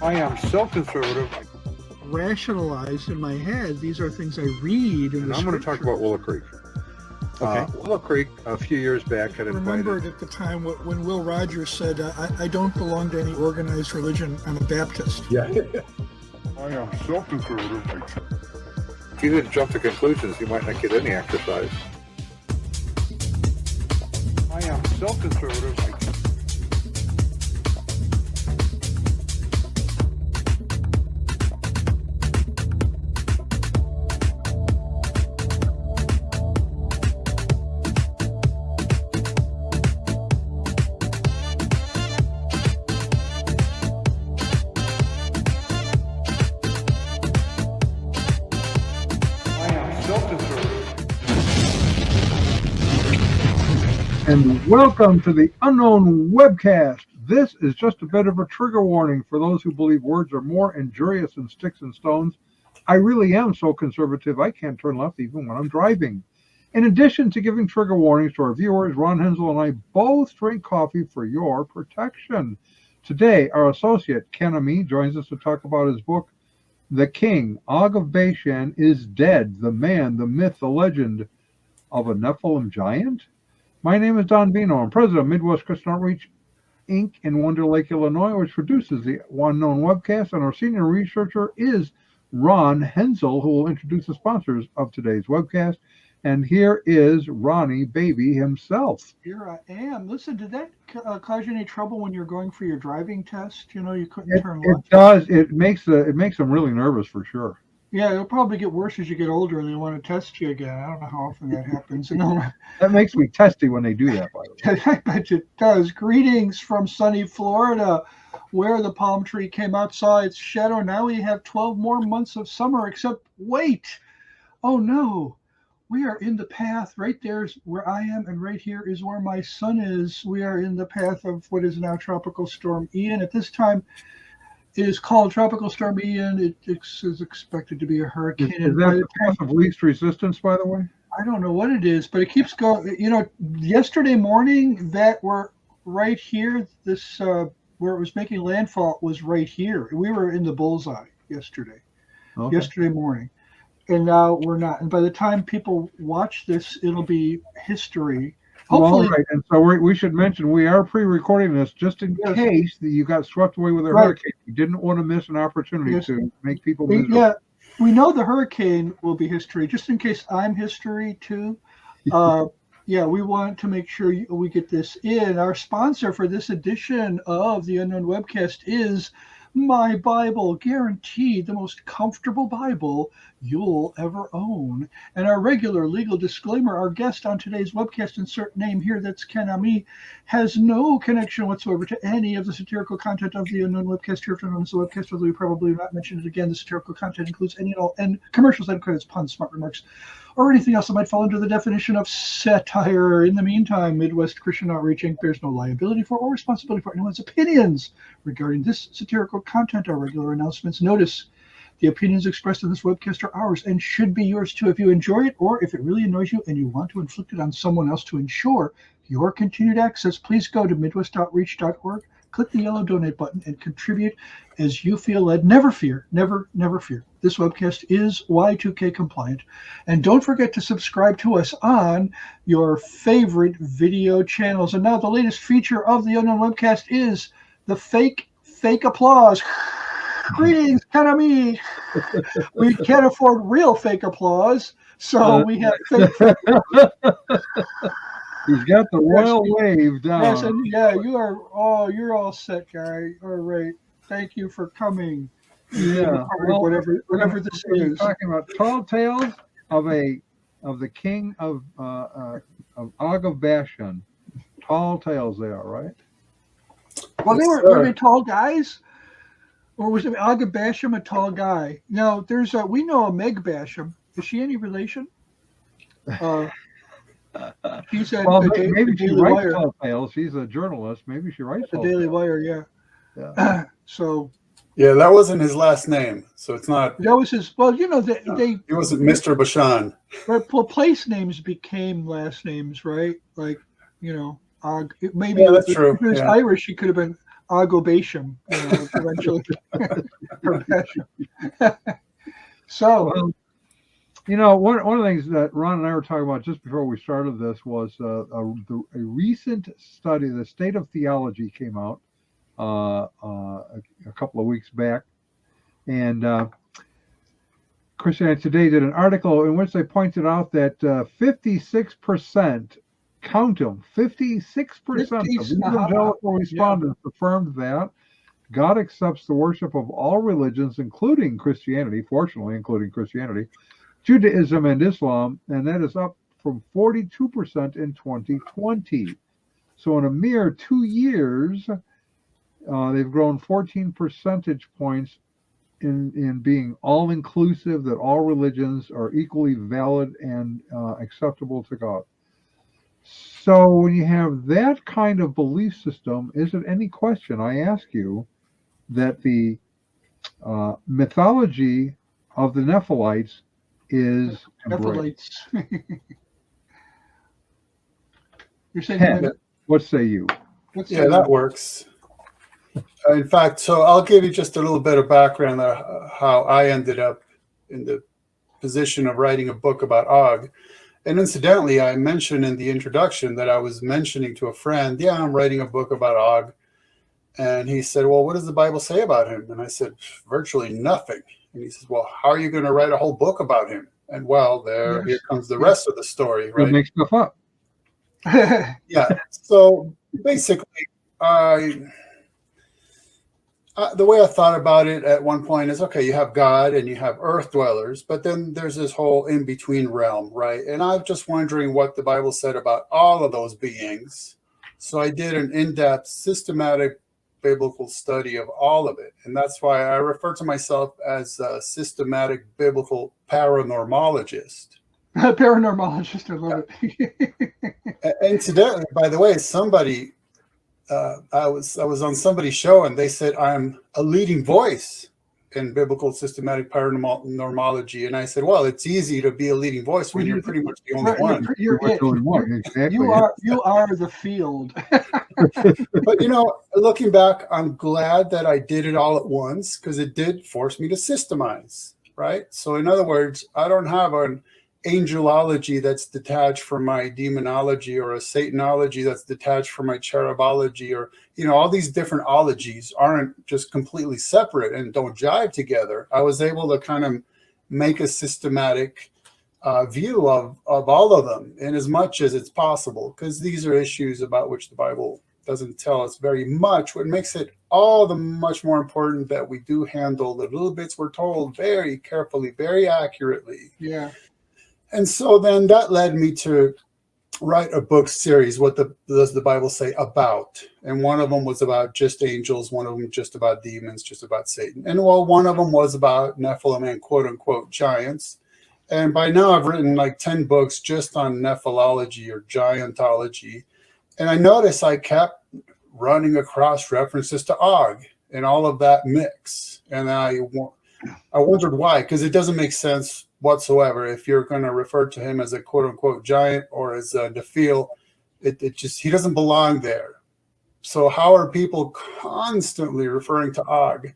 I am so conservative. Rationalize in my head. These are things I read. And I'm going to talk about Willow Creek. Okay. Willow Creek, a few years back, had invited... Remembered at the time when Will Rogers said, I don't belong to any organized religion. I'm a Baptist. Yeah. I am so conservative. If he didn't jump to conclusions, he might not get any exercise. I am so conservative. And welcome to the Unknown Webcast. This is just a bit of a trigger warning for those who believe words are more injurious than sticks and stones. I really am so conservative I can't turn left even when I'm driving. In addition to giving trigger warnings to our viewers, Ron Hensel and I both drink coffee for your protection. Today, our associate Ken Ami joins us to talk about his book, The King, Og of Bashan, is Dead, the Man, the Myth, the Legend of a Nephilim Giant? My name is Don Vino. I'm president of Midwest Christian Outreach, Inc. in Wonder Lake, Illinois, which produces the Unknown Webcast, and our senior researcher is Ron Hensel, who will introduce the sponsors of today's webcast. And here is Ronnie Baby himself. Here I am. Listen, did that cause you any trouble when you're going for your driving test? You know, you couldn't turn left. It does. It makes them really nervous for sure. Yeah, it'll probably get worse as you get older and they want to test you again. I don't know how often that happens. That makes me testy when they do that, by the way. I bet it does. Greetings from sunny Florida, where the palm tree came out, saw its shadow. Now we have 12 more months of summer, except wait. Oh, no. We are in the path. Right there is where I am, and right here is where my son is. We are in the path of what is now Tropical Storm Ian. At this time, it is called Tropical Storm Ian. It is expected to be a hurricane. Is that the path of least resistance, by the way? I don't know what it is, but it keeps going. You know, yesterday morning that we're right here, this where it was making landfall was right here. We were in the bullseye yesterday, yesterday morning, and now we're not. And by the time people watch this, it'll be history. Hopefully, right. And so we should mention we are pre-recording this just in case that you got swept away with a hurricane. We didn't want to miss an opportunity to make people miserable. Yeah, we know the hurricane will be history, just in case I'm history too. Yeah, we want to make sure we get this in. Our sponsor for this edition of the Unknown Webcast is My Bible, guaranteed the most comfortable Bible you'll ever own. And our regular legal disclaimer, our guest on today's webcast, insert name here, that's Ken Ami, has no connection whatsoever to any of the satirical content of the Unknown Webcast here. If known as the webcast, although we probably will not mention it again, the satirical content includes any and all and commercials, end credits, puns, smart remarks, or anything else that might fall under the definition of satire. In the meantime, Midwest Christian Outreach Inc. bears no liability for or responsibility for anyone's opinions regarding this satirical content. Our regular announcements notice: the opinions expressed in this webcast are ours and should be yours too. If you enjoy it, or if it really annoys you and you want to inflict it on someone else to ensure your continued access, please go to midwestoutreach.org, click the yellow donate button, and contribute as you feel led. Never fear, never fear. This webcast is Y2K compliant. And don't forget to subscribe to us on your favorite video channels. And now the latest feature of the Unknown Webcast is the fake applause. Greetings, Kanami. We can't afford real fake applause, so we have fake. He's got the royal wave down. Yes, and yeah, you're all set, guy. All right. Thank you for coming. Yeah. Well, whatever this is. Talking about tall tales of the king of Og of Bashan. Tall tales they are, right? Well, were they tall guys? Or was it Og of Bashan a tall guy? No, we know a Meg Basham. Is she any relation? She's at maybe she Daily writes Wire. tall tales. She's a journalist. Maybe she writes The tall Daily tales. Wire, yeah. So. Yeah, that wasn't his last name, so it's not. That was his. Well, you know, He wasn't Mr. Bashan. Right, well, place names became last names, right? Like, you know, Og. Maybe Yeah, that's true. If it was Yeah. Irish, he could have been Bashan, eventually. Or Bashan. So, Well, one of the things that Ron and I were talking about just before we started this was a recent study. The State of Theology came out a couple of weeks back, and Christianity Today did an article in which they pointed out that 56%, count them, 56% of evangelical respondents affirmed that God accepts the worship of all religions, including Christianity, fortunately, including Christianity, Judaism, and Islam, and that is up from 42% in 2020. So in a mere 2 years, they've grown 14 percentage points in being all-inclusive, that all religions are equally valid and acceptable to God. So when you have that kind of belief system, is it any question, I ask you, that the mythology of the Nephilites is embraced? You're saying what say you? That works. In fact, so I'll give you just a little bit of background on how I ended up in the position of writing a book about Og. And incidentally, I mentioned in the introduction that I was mentioning to a friend, I'm writing a book about Og. And he said, well, what does the Bible say about him? And I said, virtually nothing. And he says, well, how are you going to write a whole book about him? And here comes the rest of the story, right? Make stuff up. Yeah. So basically, the way I thought about it at one point is, okay, you have God and you have earth dwellers, but then there's this whole in-between realm, right? And I'm just wondering what the Bible said about all of those beings. So I did an in-depth, systematic biblical study of all of it. And that's why I refer to myself as a systematic biblical paranormalologist. Paranormalist, I love it. Incidentally, by the way, somebody, I was on somebody's show and they said I'm a leading voice in biblical systematic paranormology, and I said, well, it's easy to be a leading voice when you're pretty much the only one. You're exactly. You are the field. But looking back, I'm glad that I did it all at once, because it did force me to systemize, right? So in other words, I don't have an angelology that's detached from my demonology, or a satanology that's detached from my cherubology, or all these different ologies aren't just completely separate and don't jive together. I was able to kind of make a systematic view of all of them in as much as it's possible, because these are issues about which the Bible doesn't tell us very much, what makes it all the much more important that we do handle the little bits we're told very carefully, very accurately. Yeah. And so then that led me to write a book series, what does the Bible say about? And one of them was about just angels, one of them just about demons, just about Satan. And one of them was about Nephilim and quote unquote giants. And by now I've written like 10 books just on nephilology or giantology. And I noticed I kept running across references to Og and all of that mix. And I wondered why, because it doesn't make sense whatsoever. If you're going to refer to him as a quote unquote giant or as a Nephil, he doesn't belong there. So how are people constantly referring to Og?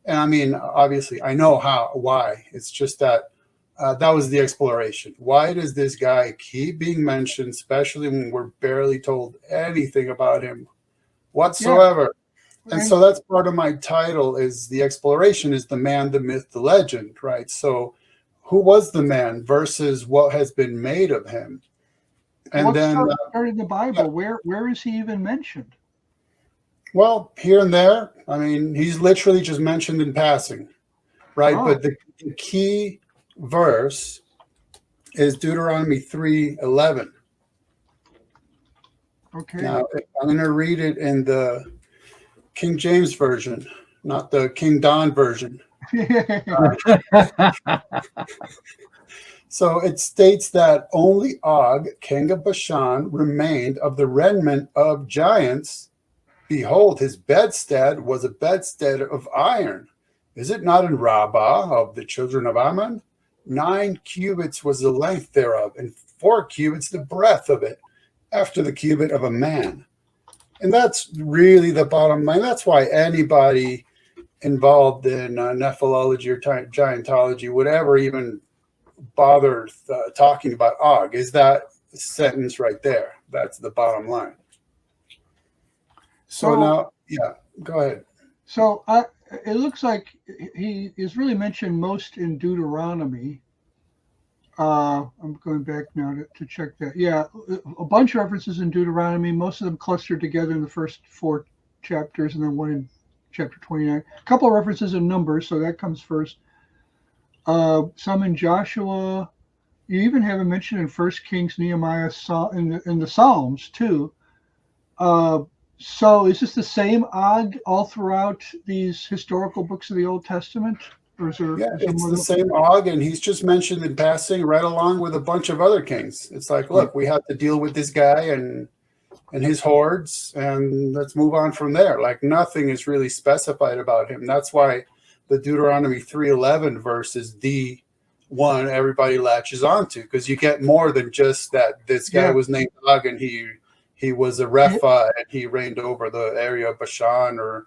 And I mean, obviously I know why. It's just that that was the exploration. Why does this guy keep being mentioned, especially when we're barely told anything about him whatsoever? Yeah. And so that's part of my title, is the exploration is the man, the myth, the legend, right? So who was the man versus what has been made of him? And what's then in the Bible, where is he even mentioned? Well, here and there. I mean, he's literally just mentioned in passing, right? Oh. But the key verse is Deuteronomy 3:11. Okay. Now, I'm going to read it in the King James version, not the King Don version. So it states that only Og, king of Bashan, remained of the remnant of giants. Behold, his bedstead was a bedstead of iron. Is it not in Rabbah of the children of Ammon? 9 cubits was the length thereof, and 4 cubits the breadth of it, after the cubit of a man. And that's really the bottom line. That's why anybody involved in nephelology or giantology would ever even bother talking about Og, is that sentence right there. That's the bottom line. So now, yeah, go ahead. So it looks like he is really mentioned most in Deuteronomy. I'm going back now to check that. Yeah, a bunch of references in Deuteronomy, most of them clustered together in the first 4 chapters, and then one in chapter 29. A couple of references in Numbers, so that comes first. Some in Joshua. You even have a mention in 1 Kings, Nehemiah, in the Psalms too. So is this the same Og all throughout these historical books of the Old Testament? Or is there, it's the same Og, and he's just mentioned in passing right along with a bunch of other kings. It's like, look, we have to deal with this guy and his hordes, and let's move on from there. Like nothing is really specified about him. That's why the Deuteronomy 3:11 verse is the one everybody latches onto, because you get more than just that this guy was named Og and he was a Repha and he reigned over the area of Bashan, or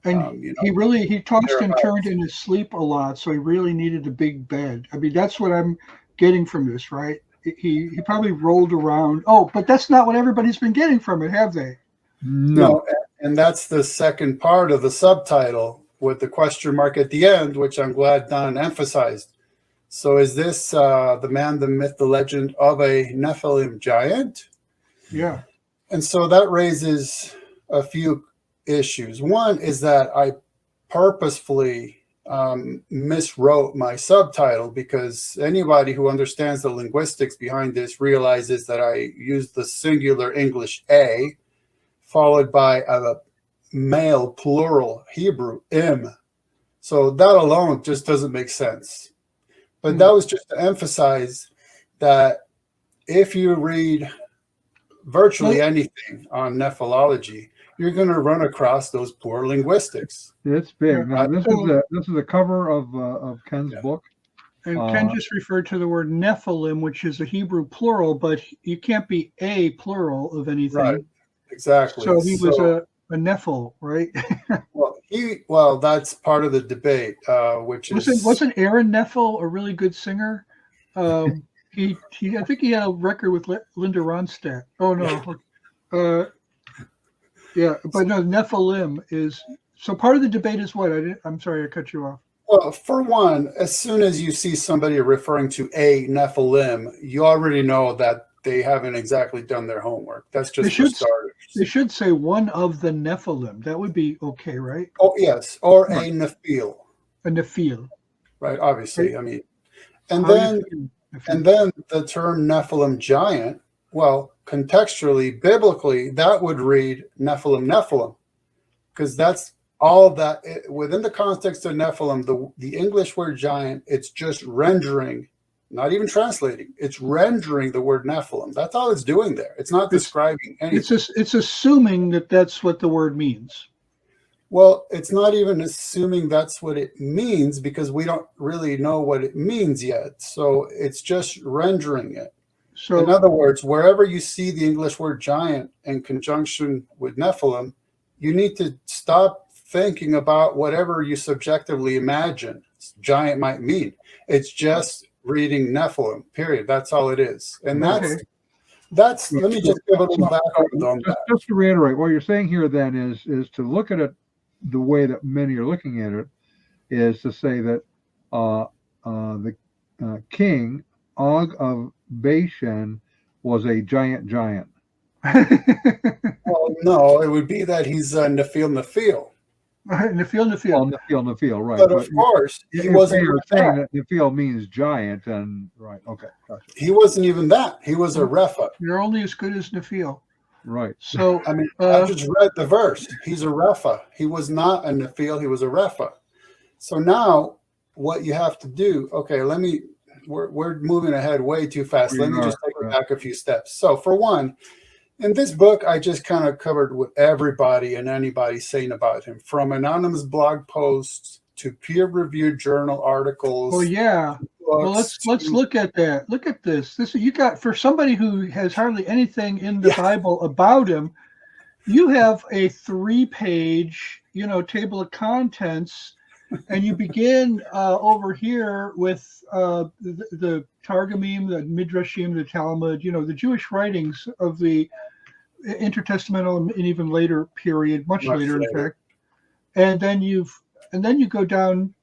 he tossed and turned in his sleep a lot, so he really needed a big bed. I mean, that's what I'm getting from this, right? He probably rolled around. Oh, but that's not what everybody's been getting from it, have they? No, and that's the second part of the subtitle with the question mark at the end, which I'm glad Don emphasized. So is this the man, the myth, the legend of a Nephilim giant? Yeah. And so that raises a few issues. One is that I purposefully miswrote my subtitle, because anybody who understands the linguistics behind this realizes that I used the singular English a followed by a male plural Hebrew im. So that alone just doesn't make sense. But that was just to emphasize that if you read virtually anything on nephelology, you're going to run across those poor linguistics. It's big. Now, this is a cover of Ken's book. And Ken just referred to the word Nephilim, which is a Hebrew plural, but you can't be a plural of anything. Right. Exactly. So he was a Nephil, right? well, that's part of the debate, which wasn't Aaron Nephil a really good singer? I think he had a record with Linda Ronstadt. Oh no. Yeah, but no, Nephilim is, so part of the debate is what? I'm sorry, I cut you off. Well, for one, as soon as you see somebody referring to a Nephilim, you already know that they haven't exactly done their homework. That's just for starters. They should say one of the Nephilim. That would be okay, right? Oh, yes, or a Nephil. A Nephil. Right, obviously. Right. I mean, and then the term Nephilim giant, well, contextually, biblically, that would read Nephilim, because that's all that within the context of Nephilim, the English word giant, it's just rendering, not even translating, it's rendering the word Nephilim. That's all it's doing there. It's not describing anything. It's assuming that that's what the word means. Well, it's not even assuming that's what it means, because we don't really know what it means yet. So it's just rendering it. So, in other words, wherever you see the English word giant in conjunction with Nephilim, you need to stop thinking about whatever you subjectively imagine giant might mean. It's just reading Nephilim, period. That's all it is. And that's let me just give a little background on that. Just to reiterate, what you're saying here then is to look at it the way that many are looking at it, is to say that the king, Og of Bashan, was a giant. Well, no, it would be that he's Nephil. Nephil, right. But of course, he wasn't saying that Nephil means giant, and right, okay. Gotcha. He wasn't even that. He was a Repha. You're only as good as Nephil. Right. So I mean, I just read the verse. He's a Repha. He was not a Nephil. He was a Repha. So now, what you have to do? Okay, we're moving ahead way too fast. Let me just take it back a few steps. So for one, in this book, I just kind of covered what everybody and anybody's saying about him, from anonymous blog posts to peer-reviewed journal articles. Oh yeah. Well, let's look at that. Look at this. You got, for somebody who has hardly anything in the Bible about him, you have a 3-page, table of contents, and you begin over here with the Targumim, the Midrashim, the Talmud, the Jewish writings of the intertestamental and even later period, much later, in fact. And then you go down.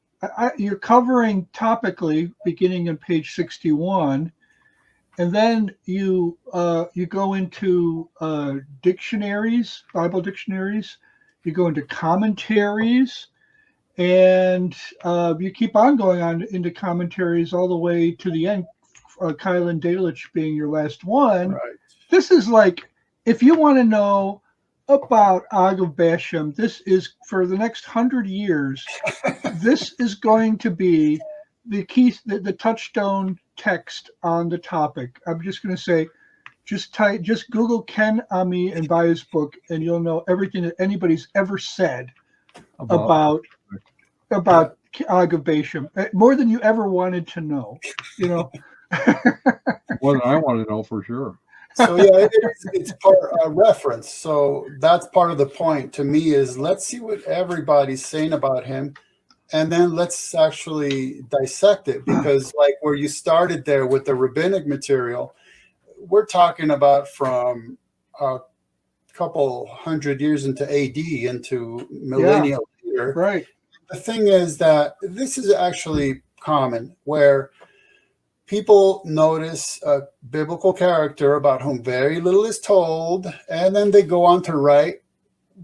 You're covering topically, beginning on page 61, and then you go into dictionaries, Bible dictionaries. You go into commentaries, and you keep on going on into commentaries all the way to the end. Kylan Dalich being your last one. Right. This is like, if you want to know about Og of Bashan, this is for the next 100 years. This is going to be the key, the touchstone text on the topic. I'm just going to say, just Google Ken Ami and buy his book, and you'll know everything that anybody's ever said about Og of Bashan, more than you ever wanted to know. More than I want to know for sure. So yeah, it's part reference. So that's part of the point to me is let's see what everybody's saying about him, and then let's actually dissect it, because like where you started there with the rabbinic material, we're talking about from a couple hundred years into AD into millennia later. Right. The thing is that this is actually common where people notice a biblical character about whom very little is told, and then they go on to write.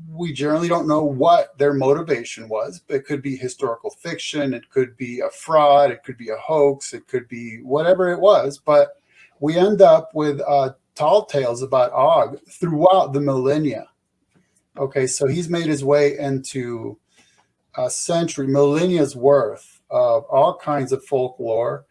We generally don't know what their motivation was. It could be historical fiction. It could be a fraud. It could be a hoax. It could be whatever it was. But we end up with tall tales about Og throughout the millennia. Okay, so he's made his way into a century, millennia's worth of all kinds of folklore.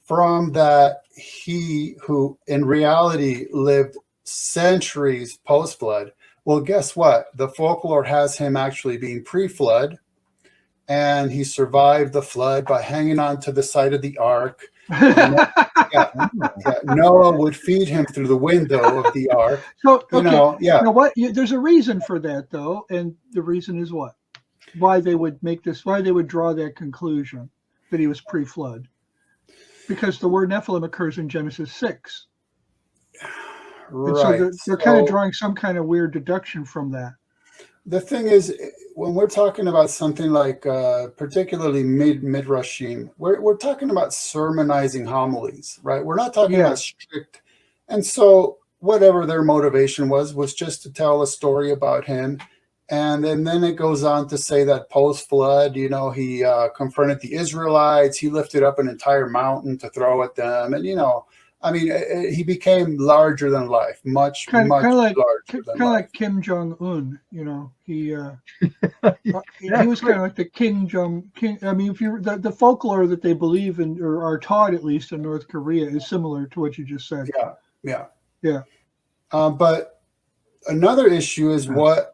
From that, he who in reality lived centuries post-flood. Well, guess what? The folklore has him actually being pre-flood, and he survived the flood by hanging on to the side of the ark. Noah would feed him through the window of the ark. So, okay. You know what? There's a reason for that, though, and the reason is what? Why they would make this? Why they would draw that conclusion that he was pre-flood? Because the word Nephilim occurs in Genesis 6. Right. And so they're kind of drawing some kind of weird deduction from that. The thing is, when we're talking about something like particularly midrashim, we're talking about sermonizing homilies, right? We're not talking about strict. And so whatever their motivation was just to tell a story about him. And then it goes on to say that post-flood, he confronted the Israelites. He lifted up an entire mountain to throw at them. And, he became larger than life, much larger than life. Kind of like Kim Jong-un, he was kind of like the King. I mean, if you the folklore that they believe in or are taught, at least in North Korea, is similar to what you just said. Yeah. But another issue is what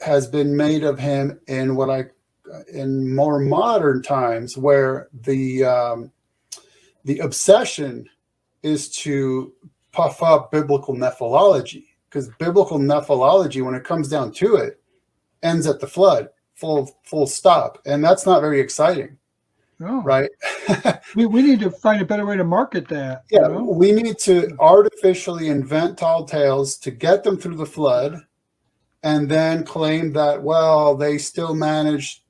has been made of him in in more modern times, where the obsession is to puff up biblical nephilology, because biblical nephilology, when it comes down to it, ends at the flood, full stop, and that's not very exciting. Oh. Right? we need to find a better way to market that. Yeah, we need to artificially invent tall tales to get them through the flood, and then claim that, well, they still managed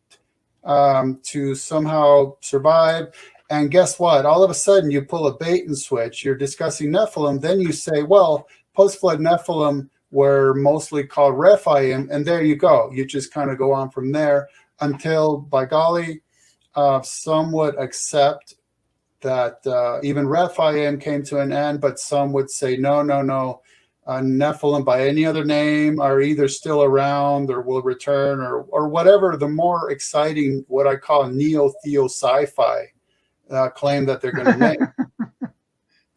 to somehow survive. And guess what? All of a sudden, you pull a bait and switch. You're discussing Nephilim. Then you say, well, post-flood Nephilim were mostly called Rephaim. And there you go. You just kind of go on from there until, by golly, some would accept that even Rephaim came to an end. But some would say, no. Nephilim by any other name are either still around or will return or whatever. The more exciting, what I call neo-theo-sci-fi claim that they're going to make.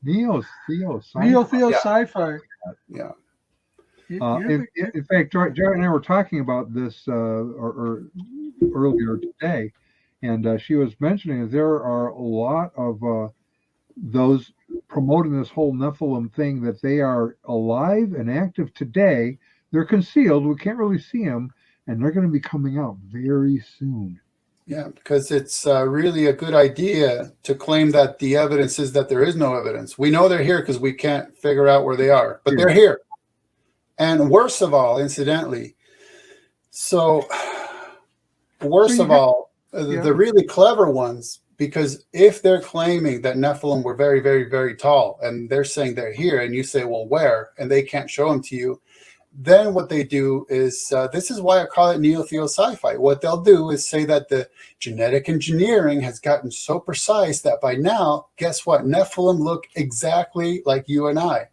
Neo-theo-sci-fi. Neo-theo-sci-fi. Yeah. In fact, Jared and I were talking about this or earlier today, and she was mentioning that there are a lot of those promoting this whole Nephilim thing, that they are alive and active today, They're concealed. We can't really see them, and they're going to be coming out very soon. Yeah, because it's really a good idea to claim that the evidence is that there is no evidence. We know they're here because we can't figure out where they are, but they're here. And worst of all, incidentally, the really clever ones, because if they're claiming that Nephilim were very, very, very tall, and they're saying they're here, and you say, well, where? And they can't show them to you, then what they do is, this is why I call it neo-theo-sci-fi. What they'll do is say that the genetic engineering has gotten so precise that by now, guess what? Nephilim look exactly like you and I.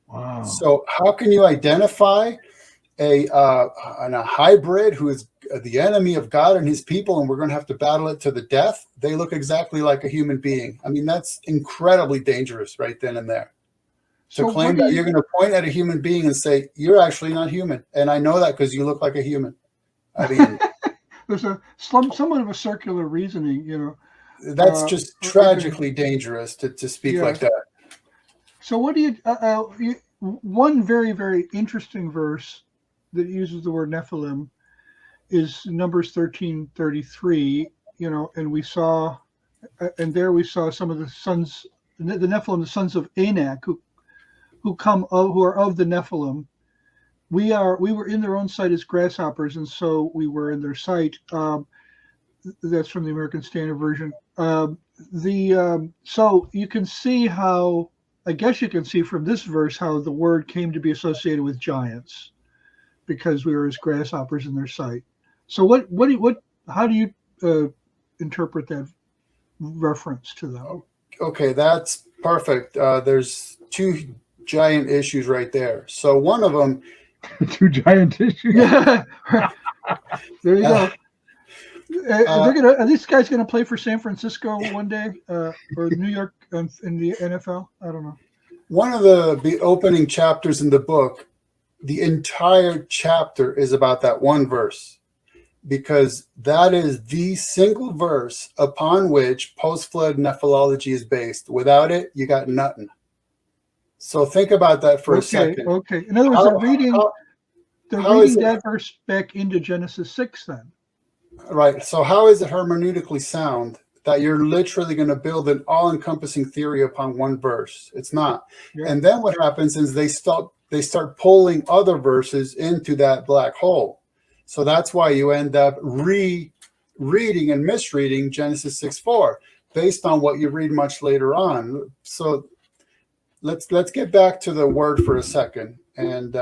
Wow. So how can you identify a hybrid who is the enemy of God and his people, and we're going to have to battle it to the death? They look exactly like a human being. I mean, that's incredibly dangerous right then and there. To claim that you're going to point at a human being and say, you're actually not human. And I know that because you look like a human. I mean, there's somewhat of a circular reasoning, you know. That's just tragically dangerous to speak like that. So what do you, one very, very interesting verse that uses the word Nephilim is Numbers 13:33, you know, and we saw some of the sons, the Nephilim, the sons of Anak, who are of the Nephilim. We were in their own sight as grasshoppers, and so we were in their sight. That's from the American Standard Version. So you can see how, I guess you can see from this verse how the word came to be associated with giants, because we were as grasshoppers in their sight. So how do you interpret that reference to them? Okay, that's perfect. There's two giant issues right there. So one of them, two giant issues. Yeah, there you go. Are these guys gonna play for San Francisco one day, or New York in the NFL? I don't know. One of the opening chapters in the book, the entire chapter is about that one verse, because that is the single verse upon which post-flood nephilology is based. Without it, you got nothing. So think about that for a second. Okay. In other words, they're reading that verse back into Genesis 6 then. Right. So how is it hermeneutically sound that you're literally going to build an all-encompassing theory upon one verse? It's not. Yeah. And then what happens is they start pulling other verses into that black hole. So that's why you end up reading and misreading Genesis 6:4 based on what you read much later on. So let's get back to the word for a second. And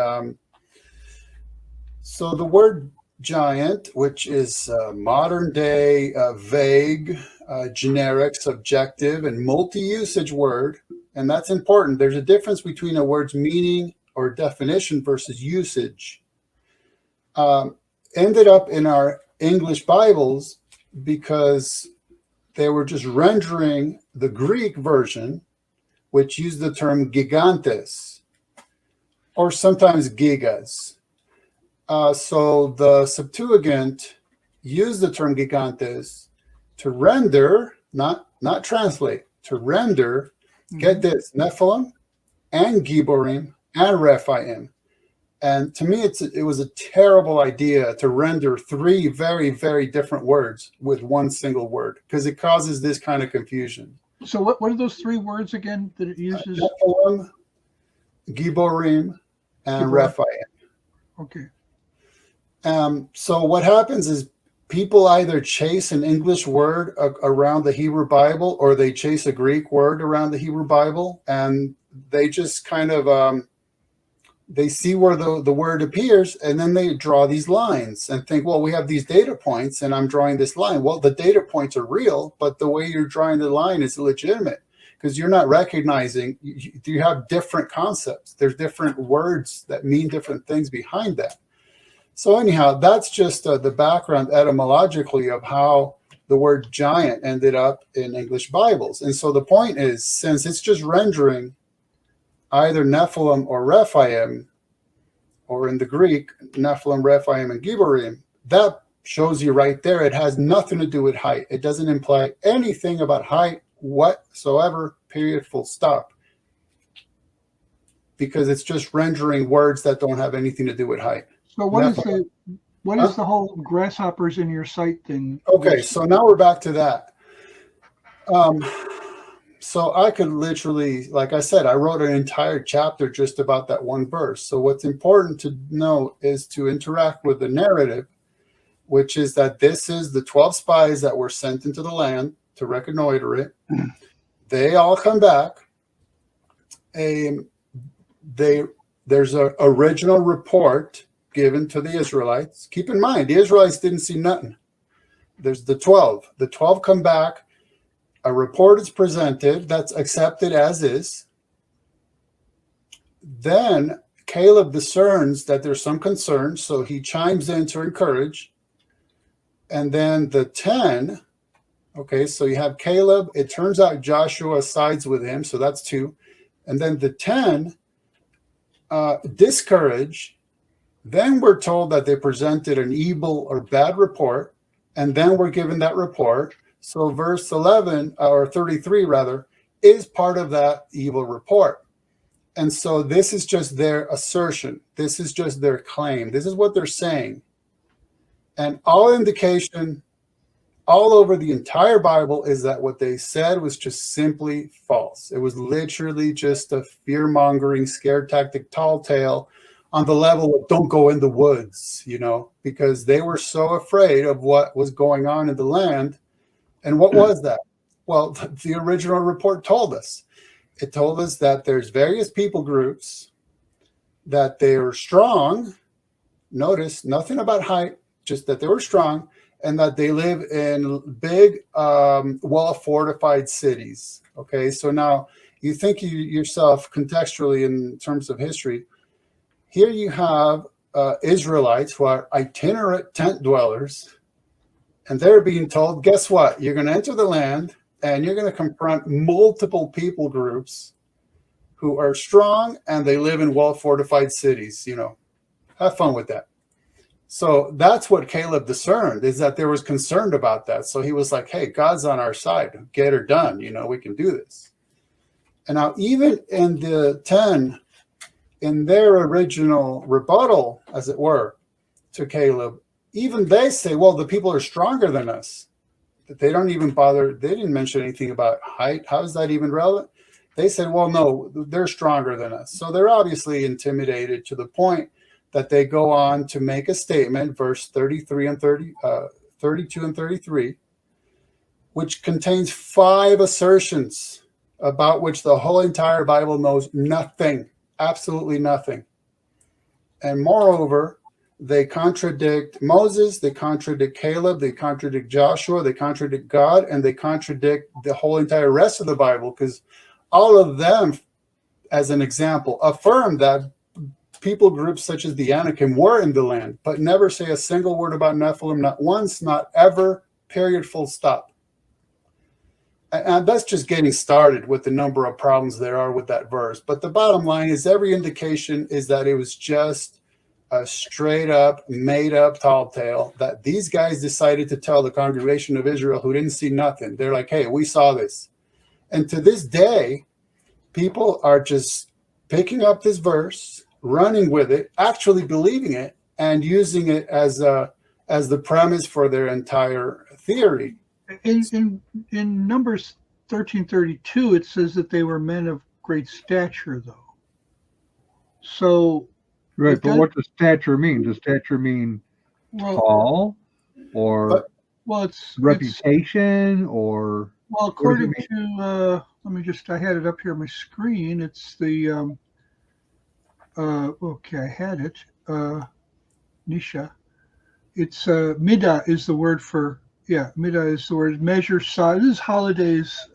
so the word giant, which is modern day, vague, generic, subjective, and multi-usage word, and that's important. There's a difference between a word's meaning or definition versus usage. Ended up in our English Bibles because they were just rendering the Greek version, which used the term gigantes, or sometimes gigas. So the Septuagint used the term gigantes to render, not translate, to render, get this, Nephilim and Giborim and Rephaim. And to me, it was a terrible idea to render three very, very different words with one single word, because it causes this kind of confusion. So what are those three words again that it uses? Nephilim, Giborim, and Rephaim. Okay. So what happens is people either chase an English word around the Hebrew Bible, or they chase a Greek word around the Hebrew Bible, and they just kind of they see where the word appears, and then they draw these lines and think, well, we have these data points, and I'm drawing this line. Well, the data points are real, but the way you're drawing the line is illegitimate, because you're not recognizing, you have different concepts. There's different words that mean different things behind that. So anyhow, that's just the background etymologically of how the word giant ended up in English Bibles. And so the point is, since it's just rendering either Nephilim or Rephaim, or in the Greek, Nephilim, Rephaim, and Giborim, that shows you right there it has nothing to do with height. It doesn't imply anything about height whatsoever, period, full stop. because it's just rendering words that don't have anything to do with height. So what is the whole grasshoppers in your sight thing? Okay, so now we're back to that. So I could literally, like I said, I wrote an entire chapter just about that one verse. So what's important to know is to interact with the narrative, which is that this is the 12 spies that were sent into the land to reconnoiter it. They all come back. There's an original report given to the Israelites. Keep in mind, the Israelites didn't see nothing. There's the 12. The 12 come back. A report is presented that's accepted as is. Then Caleb discerns that there's some concern, so he chimes in to encourage. And then the 10, okay, so you have Caleb. It turns out Joshua sides with him, so that's 2. And then the 10 discourage. Then we're told that they presented an evil or bad report, and then we're given that report. So verse 11, or 33 rather, is part of that evil report. And so this is just their assertion. This is just their claim. This is what they're saying. And all indication all over the entire Bible is that what they said was just simply false. It was literally just a fear-mongering, scare tactic, tall tale on the level of don't go in the woods, because they were so afraid of what was going on in the land. And what was that? Well, the original report told us. It told us that there's various people groups, that they are strong. Notice nothing about height, just that they were strong, and that they live in big, well-fortified cities. Okay, so now you think yourself contextually in terms of history. Here you have Israelites who are itinerant tent dwellers, and they're being told, guess what? You're going to enter the land, and you're going to confront multiple people groups who are strong, and they live in well-fortified cities. Have fun with that. So that's what Caleb discerned, is that there was concern about that. So he was like, hey, God's on our side. Get her done. We can do this. And now even in the 10, in their original rebuttal, as it were, to Caleb, even they say, well, the people are stronger than us. That they don't even bother. They didn't mention anything about height. How is that even relevant? They said, well, no, they're stronger than us. So they're obviously intimidated to the point that they go on to make a statement, verse 32 and 33, which contains 5 assertions about which the whole entire Bible knows nothing, absolutely nothing. And moreover, they contradict Moses, they contradict Caleb, they contradict Joshua, they contradict God, and they contradict the whole entire rest of the Bible, because all of them, as an example, affirm that people groups such as the Anakim were in the land, but never say a single word about Nephilim, not once, not ever, period, full stop. And that's just getting started with the number of problems there are with that verse. But the bottom line is every indication is that it was just a straight up, made up tall tale that these guys decided to tell the congregation of Israel who didn't see nothing. They're like, hey, we saw this. And to this day, people are just picking up this verse, running with it, actually believing it, and using it as the premise for their entire theory. In Numbers 13:32, it says that they were men of great stature, though. So, right, but what does stature mean? Does stature mean tall, or it's reputation, or according to I had it up here on my screen. It's the okay, I had it. Nisha. It's midah is the word for. Yeah, midah is the word. Measure size. This is Holiday's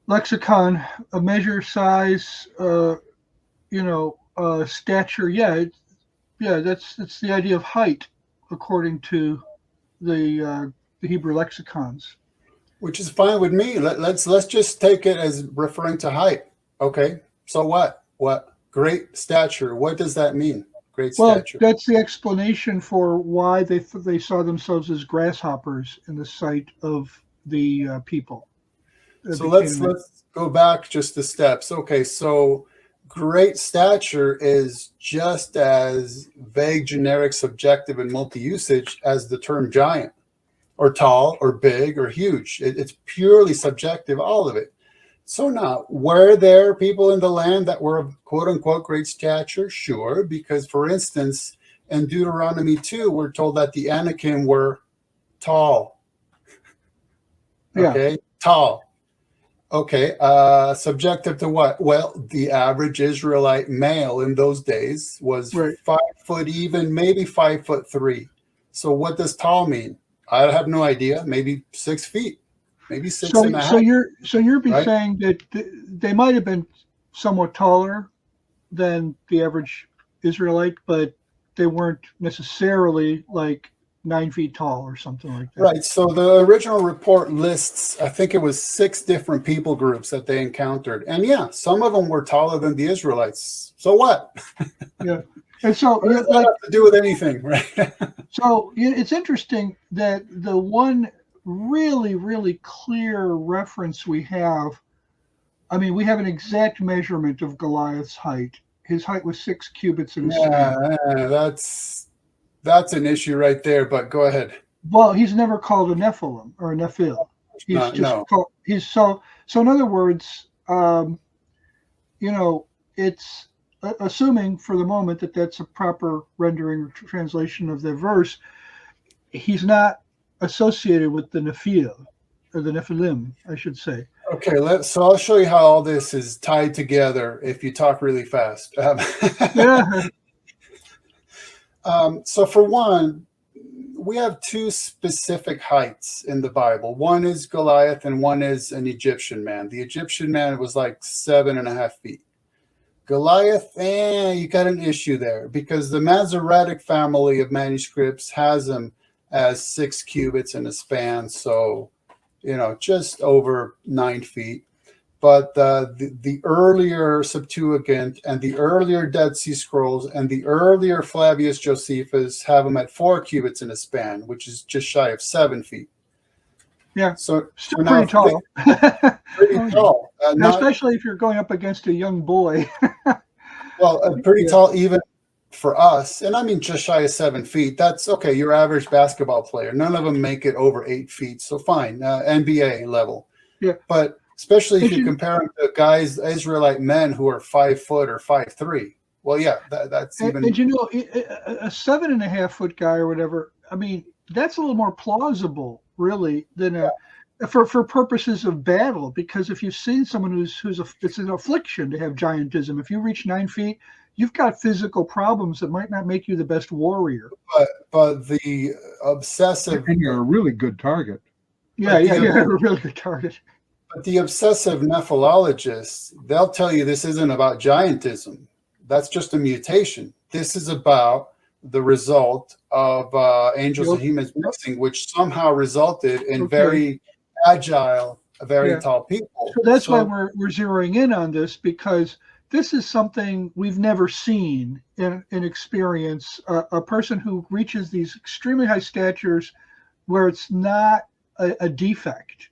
lexicon. A measure size. Stature. Yeah, that's the idea of height, according to the Hebrew lexicons. Which is fine with me. Let's just take it as referring to height. Okay. So what? What? Great stature. What does that mean? Great stature. Well, that's the explanation for why they saw themselves as grasshoppers in the sight of the people. So let's go back just the steps. Okay, so great stature is just as vague, generic, subjective, and multi-usage as the term giant, or tall, or big, or huge. It's purely subjective, all of it. So now, were there people in the land that were of quote-unquote great stature? Sure, because, for instance, in Deuteronomy 2, we're told that the Anakim were tall. Okay, tall. Okay, subjective to what? Well, the average Israelite male in those days was 5 foot even, maybe 5'3". So what does tall mean? I have no idea. Maybe 6 feet, maybe six and a half. So you're saying that they might have been somewhat taller than the average Israelite, but they weren't necessarily like 9 feet tall or something like that. Right. So the original report lists, I think it was 6 different people groups that they encountered. And yeah, some of them were taller than the Israelites. So what? Yeah. And so what does that have to do with anything, right? So it's interesting that the one really, really clear reference we have, I mean, we have an exact measurement of Goliath's height. His height was 6 cubits in a span. That's an issue right there, but go ahead. Well, he's never called a Nephilim or a Nephil. He's called, so in other words, it's assuming for the moment that that's a proper rendering or translation of the verse. He's not associated with the Nephil or the Nephilim, I should say. Okay, so I'll show you how all this is tied together if you talk really fast. So for one, we have 2 specific heights in the Bible. One is Goliath and one is an Egyptian man. The Egyptian man was like 7.5 feet. Goliath, you got an issue there because the Masoretic family of manuscripts has him as 6 cubits in a span. So, just over 9 feet. But the earlier Septuagint and the earlier Dead Sea Scrolls and the earlier Flavius Josephus have him at 4 cubits in a span, which is just shy of 7 feet. Yeah, so still pretty tall. Pretty tall. Especially if you're going up against a young boy. Well, pretty tall even for us. And I mean, just shy of 7 feet. That's okay. Your average basketball player. None of them make it over 8 feet. So fine, NBA level. Yeah. But especially if you compare them to guys, Israelite men who are 5 foot or 5'3". Well, yeah, that's even. And a 7.5 foot guy or whatever. I mean, that's a little more plausible, really, than for purposes of battle. Because if you've seen someone it's an affliction to have giantism. If you reach 9 feet, you've got physical problems that might not make you the best warrior. But the obsessive, and you're a really good target. Yeah, you're a really good target. But the obsessive nephilologists, they'll tell you this isn't about giantism. That's just a mutation. This is about the result of angels and humans mixing, which somehow resulted in very agile, very tall people. So that's why we're zeroing in on this, because this is something we've never seen in experience. A person who reaches these extremely high statures where it's not a defect.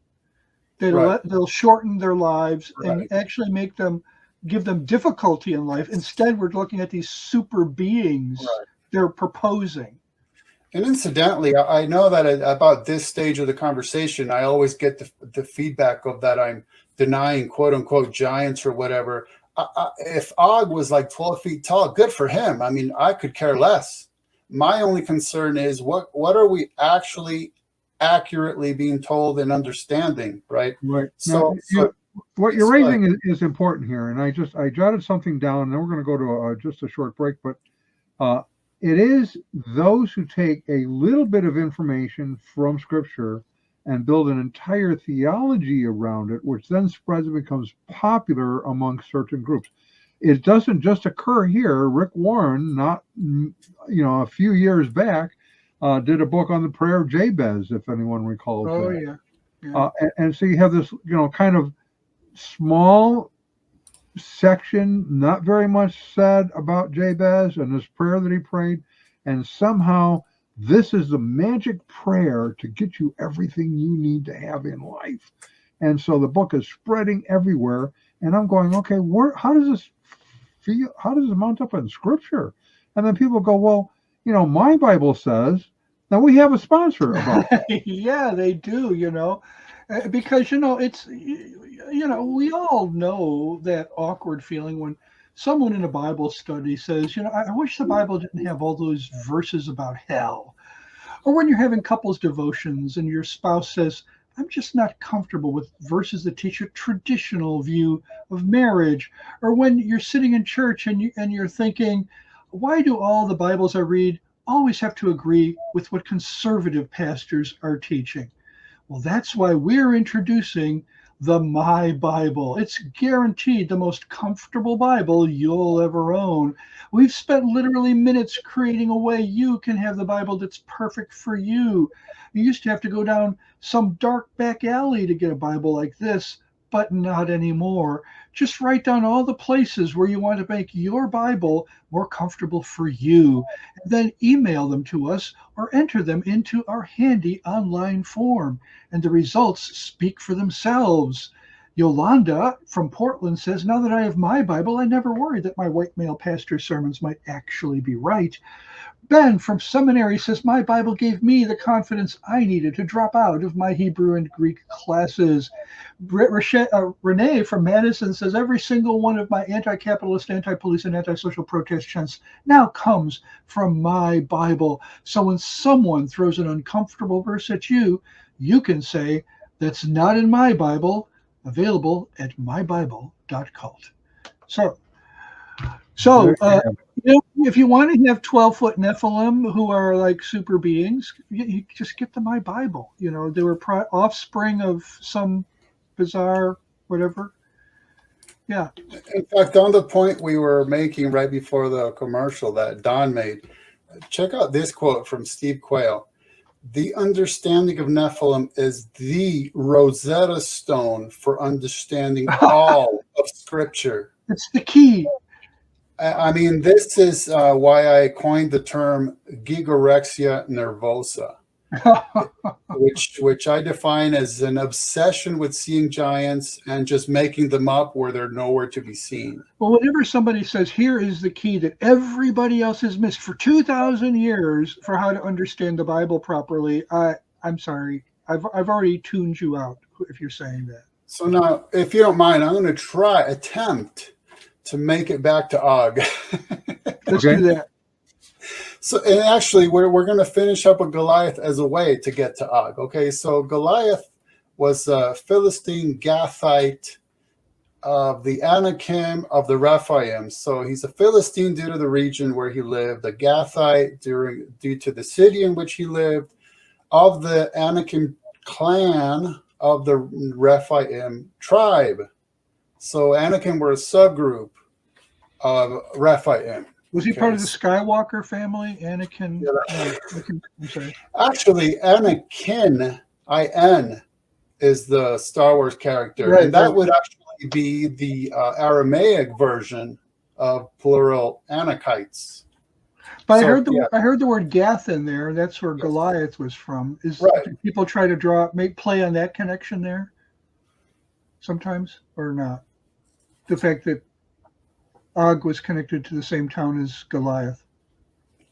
They'll shorten their lives and actually give them difficulty in life. Instead, we're looking at these super beings they're proposing. And incidentally, I know that about this stage of the conversation, I always get the feedback of that I'm denying quote unquote giants or whatever. If Og was like 12 feet tall, good for him. I mean, I could care less. My only concern is what are we actually accurately being told and understanding, right? Right. So what you're raising is important here, and I jotted something down, and then we're going to go to just a short break. But it is those who take a little bit of information from Scripture and build an entire theology around it, which then spreads and becomes popular among certain groups. It doesn't just occur here. Rick Warren, a few years back, did a book on the prayer of Jabez, if anyone recalls. Oh, that. Yeah. And so you have this, kind of small section, not very much said about Jabez and this prayer that he prayed, and somehow this is the magic prayer to get you everything you need to have in life. And so the book is spreading everywhere, and I'm going, okay, how does this feel? How does it mount up in Scripture? And then people go, well, my Bible says. Now we have a sponsor about that. Yeah, they do. Because it's we all know that awkward feeling when someone in a Bible study says, I wish the Bible didn't have all those verses about hell. Or when you're having couples devotions and your spouse says, I'm just not comfortable with verses that teach a traditional view of marriage. Or when you're sitting in church and you're thinking, why do all the Bibles I read always have to agree with what conservative pastors are teaching? Well, that's why we're introducing the My Bible. It's guaranteed the most comfortable Bible you'll ever own. We've spent literally minutes creating a way you can have the Bible that's perfect for you. You used to have to go down some dark back alley to get a Bible like this, but not anymore. Just write down all the places where you want to make your Bible more comfortable for you, and then email them to us or enter them into our handy online form, and the results speak for themselves. Yolanda from Portland says, now that I have my Bible, I never worry that my white male pastor's sermons might actually be right. Ben from seminary says, my Bible gave me the confidence I needed to drop out of my Hebrew and Greek classes. Renee from Madison says, every single one of my anti-capitalist, anti-police, and anti-social protest chants now comes from my Bible. So when someone throws an uncomfortable verse at you, you can say, that's not in my Bible, available at mybible.cult. So if you want to have 12-foot Nephilim who are like super beings, you just get the My Bible. They were offspring of some bizarre whatever. Yeah. In fact, on the point we were making right before the commercial that Don made, check out this quote from Steve Quayle. The understanding of Nephilim is the Rosetta Stone for understanding all of Scripture. It's the key. I mean, this is why I coined the term gigorexia nervosa, which I define as an obsession with seeing giants and just making them up where they're nowhere to be seen. Well, whenever somebody says, here is the key that everybody else has missed for 2,000 years for how to understand the Bible properly, I'm sorry. I've already tuned you out if you're saying that. So now, if you don't mind, I'm going to attempt to make it back to Og. Let's do that. So, and actually, we're going to finish up with Goliath as a way to get to Og. Okay, so Goliath was a Philistine Gathite of the Anakim of the Rephaim. So he's a Philistine due to the region where he lived, a Gathite due to the city in which he lived, of the Anakim clan of the Rephaim tribe. So Anakim were a subgroup of Rephaim. Was he part of the Skywalker family? Anakin? I'm sorry. Actually, Anakin, I-N, is the Star Wars character. Right, and that would actually be the Aramaic version of plural Anakites. But I heard the word Gath in there. That's where Goliath was from. Do people try to play on that connection there sometimes or not? The fact that Og was connected to the same town as Goliath.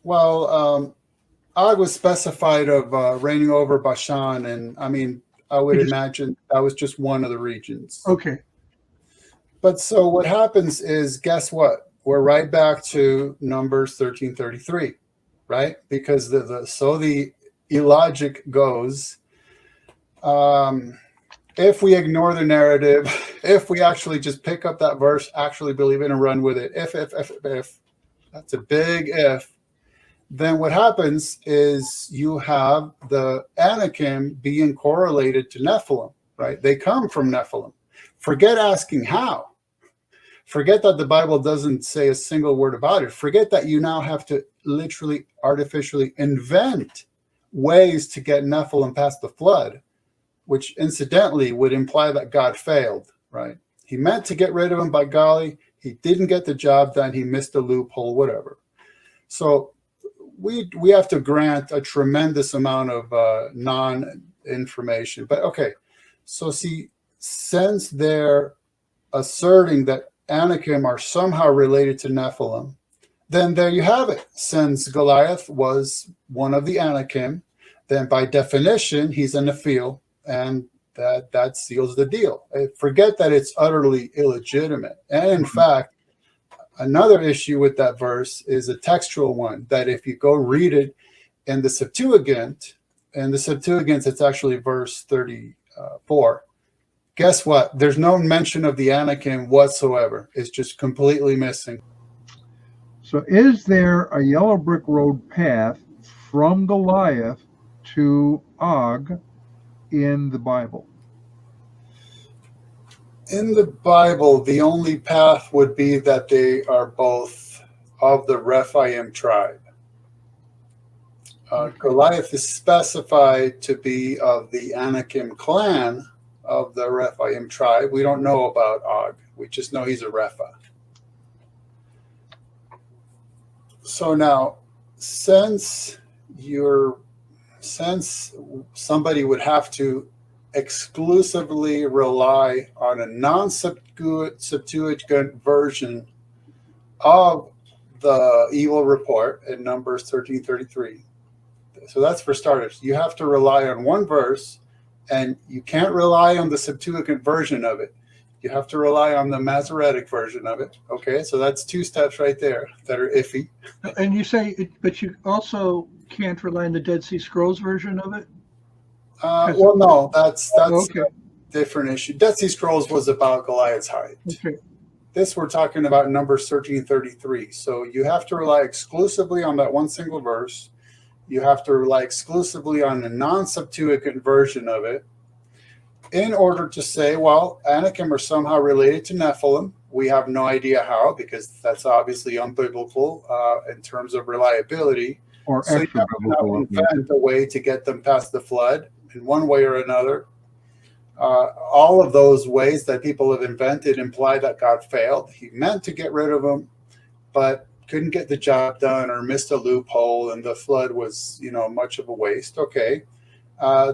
Well, Og was specified of reigning over Bashan, and I mean, I would imagine that was just one of the regions. Okay. But so what happens is, guess what? We're right back to Numbers 13:33, right? Because the illogic goes, if we ignore the narrative, if we actually just pick up that verse, actually believe it and run with it, if, that's a big if, then what happens is you have the Anakim being correlated to Nephilim, right? They come from Nephilim. Forget asking how. Forget that the Bible doesn't say a single word about it. Forget that you now have to literally artificially invent ways to get Nephilim past the flood, which incidentally would imply that God failed, right? He meant to get rid of him, by golly. He didn't get the job done. He missed a loophole, whatever. So we have to grant a tremendous amount of non-information. But okay, so see, since they're asserting that Anakim are somehow related to Nephilim, then there you have it. Since Goliath was one of the Anakim, then by definition, he's a Nephil, and that seals the deal. Forget that it's utterly illegitimate. And in fact, another issue with that verse is a textual one, that if you go read it in the Septuagint, it's actually verse 34. Guess what? There's no mention of the Anakim whatsoever. It's just completely missing. So is there a yellow brick road path from Goliath to Og in the Bible? In the Bible, the only path would be that they are both of the Rephaim tribe. Goliath is specified to be of the Anakim clan of the Rephaim tribe. We don't know about Og. We just know he's a Repha. So now, since somebody would have to exclusively rely on a non-Septuagint version of the evil report in Numbers 13:33. So that's for starters. You have to rely on one verse, and you can't rely on the Septuagint version of it. You have to rely on the Masoretic version of it. Okay, so that's two steps right there that are iffy. And you say, but you also can't rely on the Dead Sea Scrolls version of it? Well, no, that's okay. a different issue. Dead Sea Scrolls was about Goliath's height. Okay. This we're talking about Numbers 13:33. So you have to rely exclusively on that one single verse. You have to rely exclusively on the non-Septuagint version of it in order to say, well, Anakim are somehow related to Nephilim. We have no idea how, because that's obviously unbiblical in terms of reliability. Or so you have to invent a way to get them past the flood in one way or another. All of those ways that people have invented imply that God failed. He meant to get rid of them, but couldn't get the job done or missed a loophole, and the flood was, much of a waste. Okay.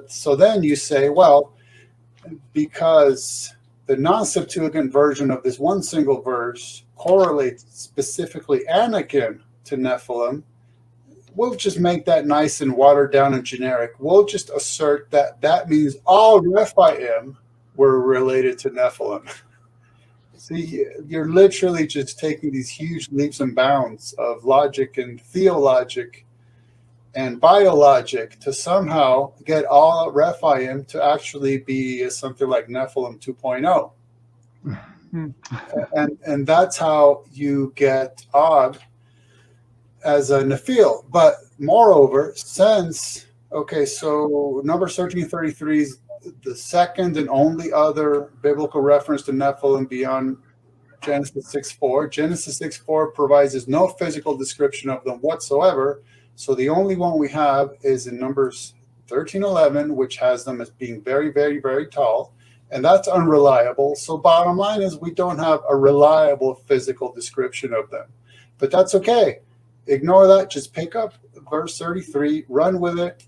So then you say, well, because the non-Septuagint version of this one single verse correlates specifically Anakim to Nephilim, we'll just make that nice and watered down and generic. We'll just assert that means all Rephaim were related to Nephilim. See, you're literally just taking these huge leaps and bounds of logic and theologic and biologic to somehow get all Rephaim to actually be something like Nephilim 2.0. And that's how you get Og as a Nephil. But moreover, since, so Numbers 13:33 is the second and only other biblical reference to Nephilim beyond Genesis 6:4. Genesis 6:4 provides no physical description of them whatsoever. So the only one we have is in Numbers 13:11, which has them as being very, very, very tall. And that's unreliable. So bottom line is we don't have a reliable physical description of them. But that's okay. Ignore that. Just pick up verse 33, run with it.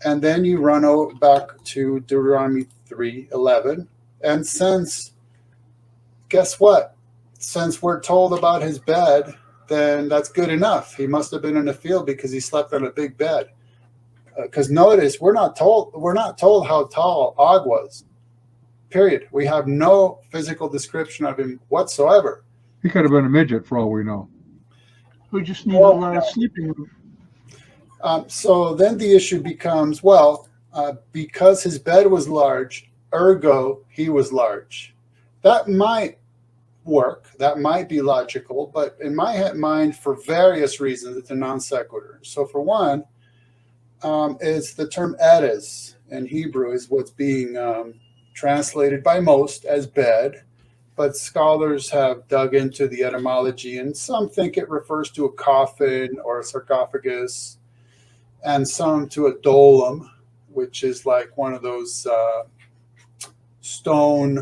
And then you run back to Deuteronomy 3:11. And guess what? Since we're told about his bed, then that's good enough. He must have been in a field because he slept on a big bed. Because notice, we're not told how tall Og was. Period. We have no physical description of him whatsoever. He could have been a midget for all we know. We just need a lot of sleeping room. So then the issue becomes, because his bed was large, ergo he was large. That might work. That might be logical, but in my mind, for various reasons, it's a non sequitur. So for one, it's the term edes in Hebrew is what's being translated by most as bed, but scholars have dug into the etymology, and some think it refers to a coffin or a sarcophagus, and some to a dolum, which is like one of those stones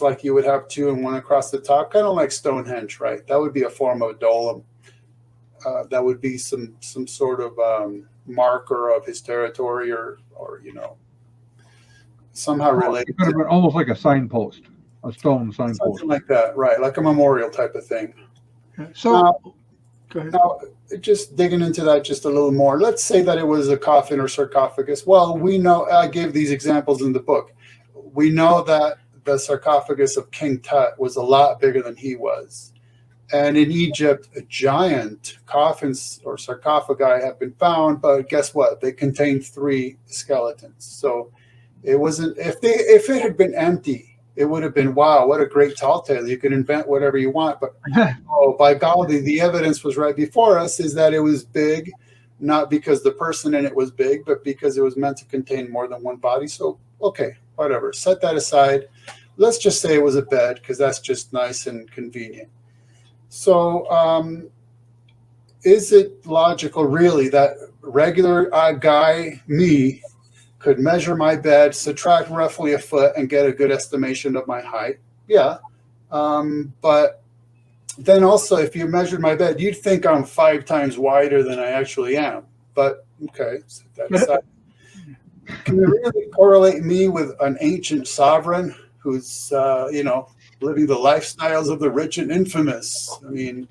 like you would have two and one across the top, kind of like Stonehenge, right? That would be a form of a dolum. That would be some sort of marker of his territory or somehow related. It could have been almost like a signpost. a stone signpost. Something like that, right? Like a memorial type of thing. So, go ahead. Now, just digging into that just a little more, let's say that it was a coffin or sarcophagus. Well, we know, I gave these examples in the book. We know that the sarcophagus of King Tut was a lot bigger than he was. And in Egypt, a giant coffins or sarcophagi have been found, but guess what? They contain 3 skeletons. So it wasn't, if it had been empty, it would have been, wow, what a great tall tale. You can invent whatever you want. But oh, by golly, the evidence was right before us is that it was big, not because the person in it was big, but because it was meant to contain more than one body. So, okay, whatever. Set that aside. Let's just say it was a bed because that's just nice and convenient. So is it logical, really, that regular guy, me, could measure my bed, subtract roughly a foot, and get a good estimation of my height? Yeah. But then also, if you measured my bed, you'd think I'm 5 times wider than I actually am. But, okay, set that aside. Can you really correlate me with an ancient sovereign who's, living the lifestyles of the rich and infamous? I mean,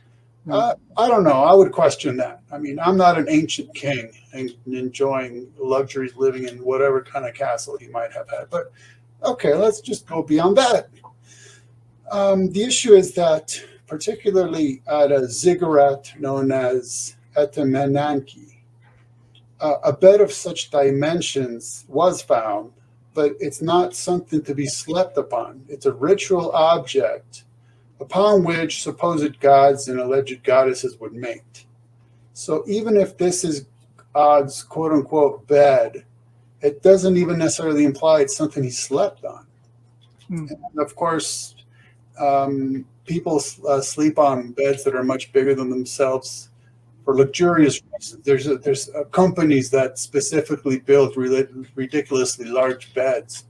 I don't know. I would question that. I mean, I'm not an ancient king and enjoying luxuries living in whatever kind of castle he might have had. But okay, let's just go beyond that. The issue is that, particularly at a ziggurat known as Etemenanki, a bed of such dimensions was found, but it's not something to be slept upon. It's a ritual object upon which supposed gods and alleged goddesses would mate. So even if this is God's quote-unquote bed, it doesn't even necessarily imply it's something he slept on. And of course, people sleep on beds that are much bigger than themselves for luxurious reasons. There's companies that specifically build ridiculously large beds.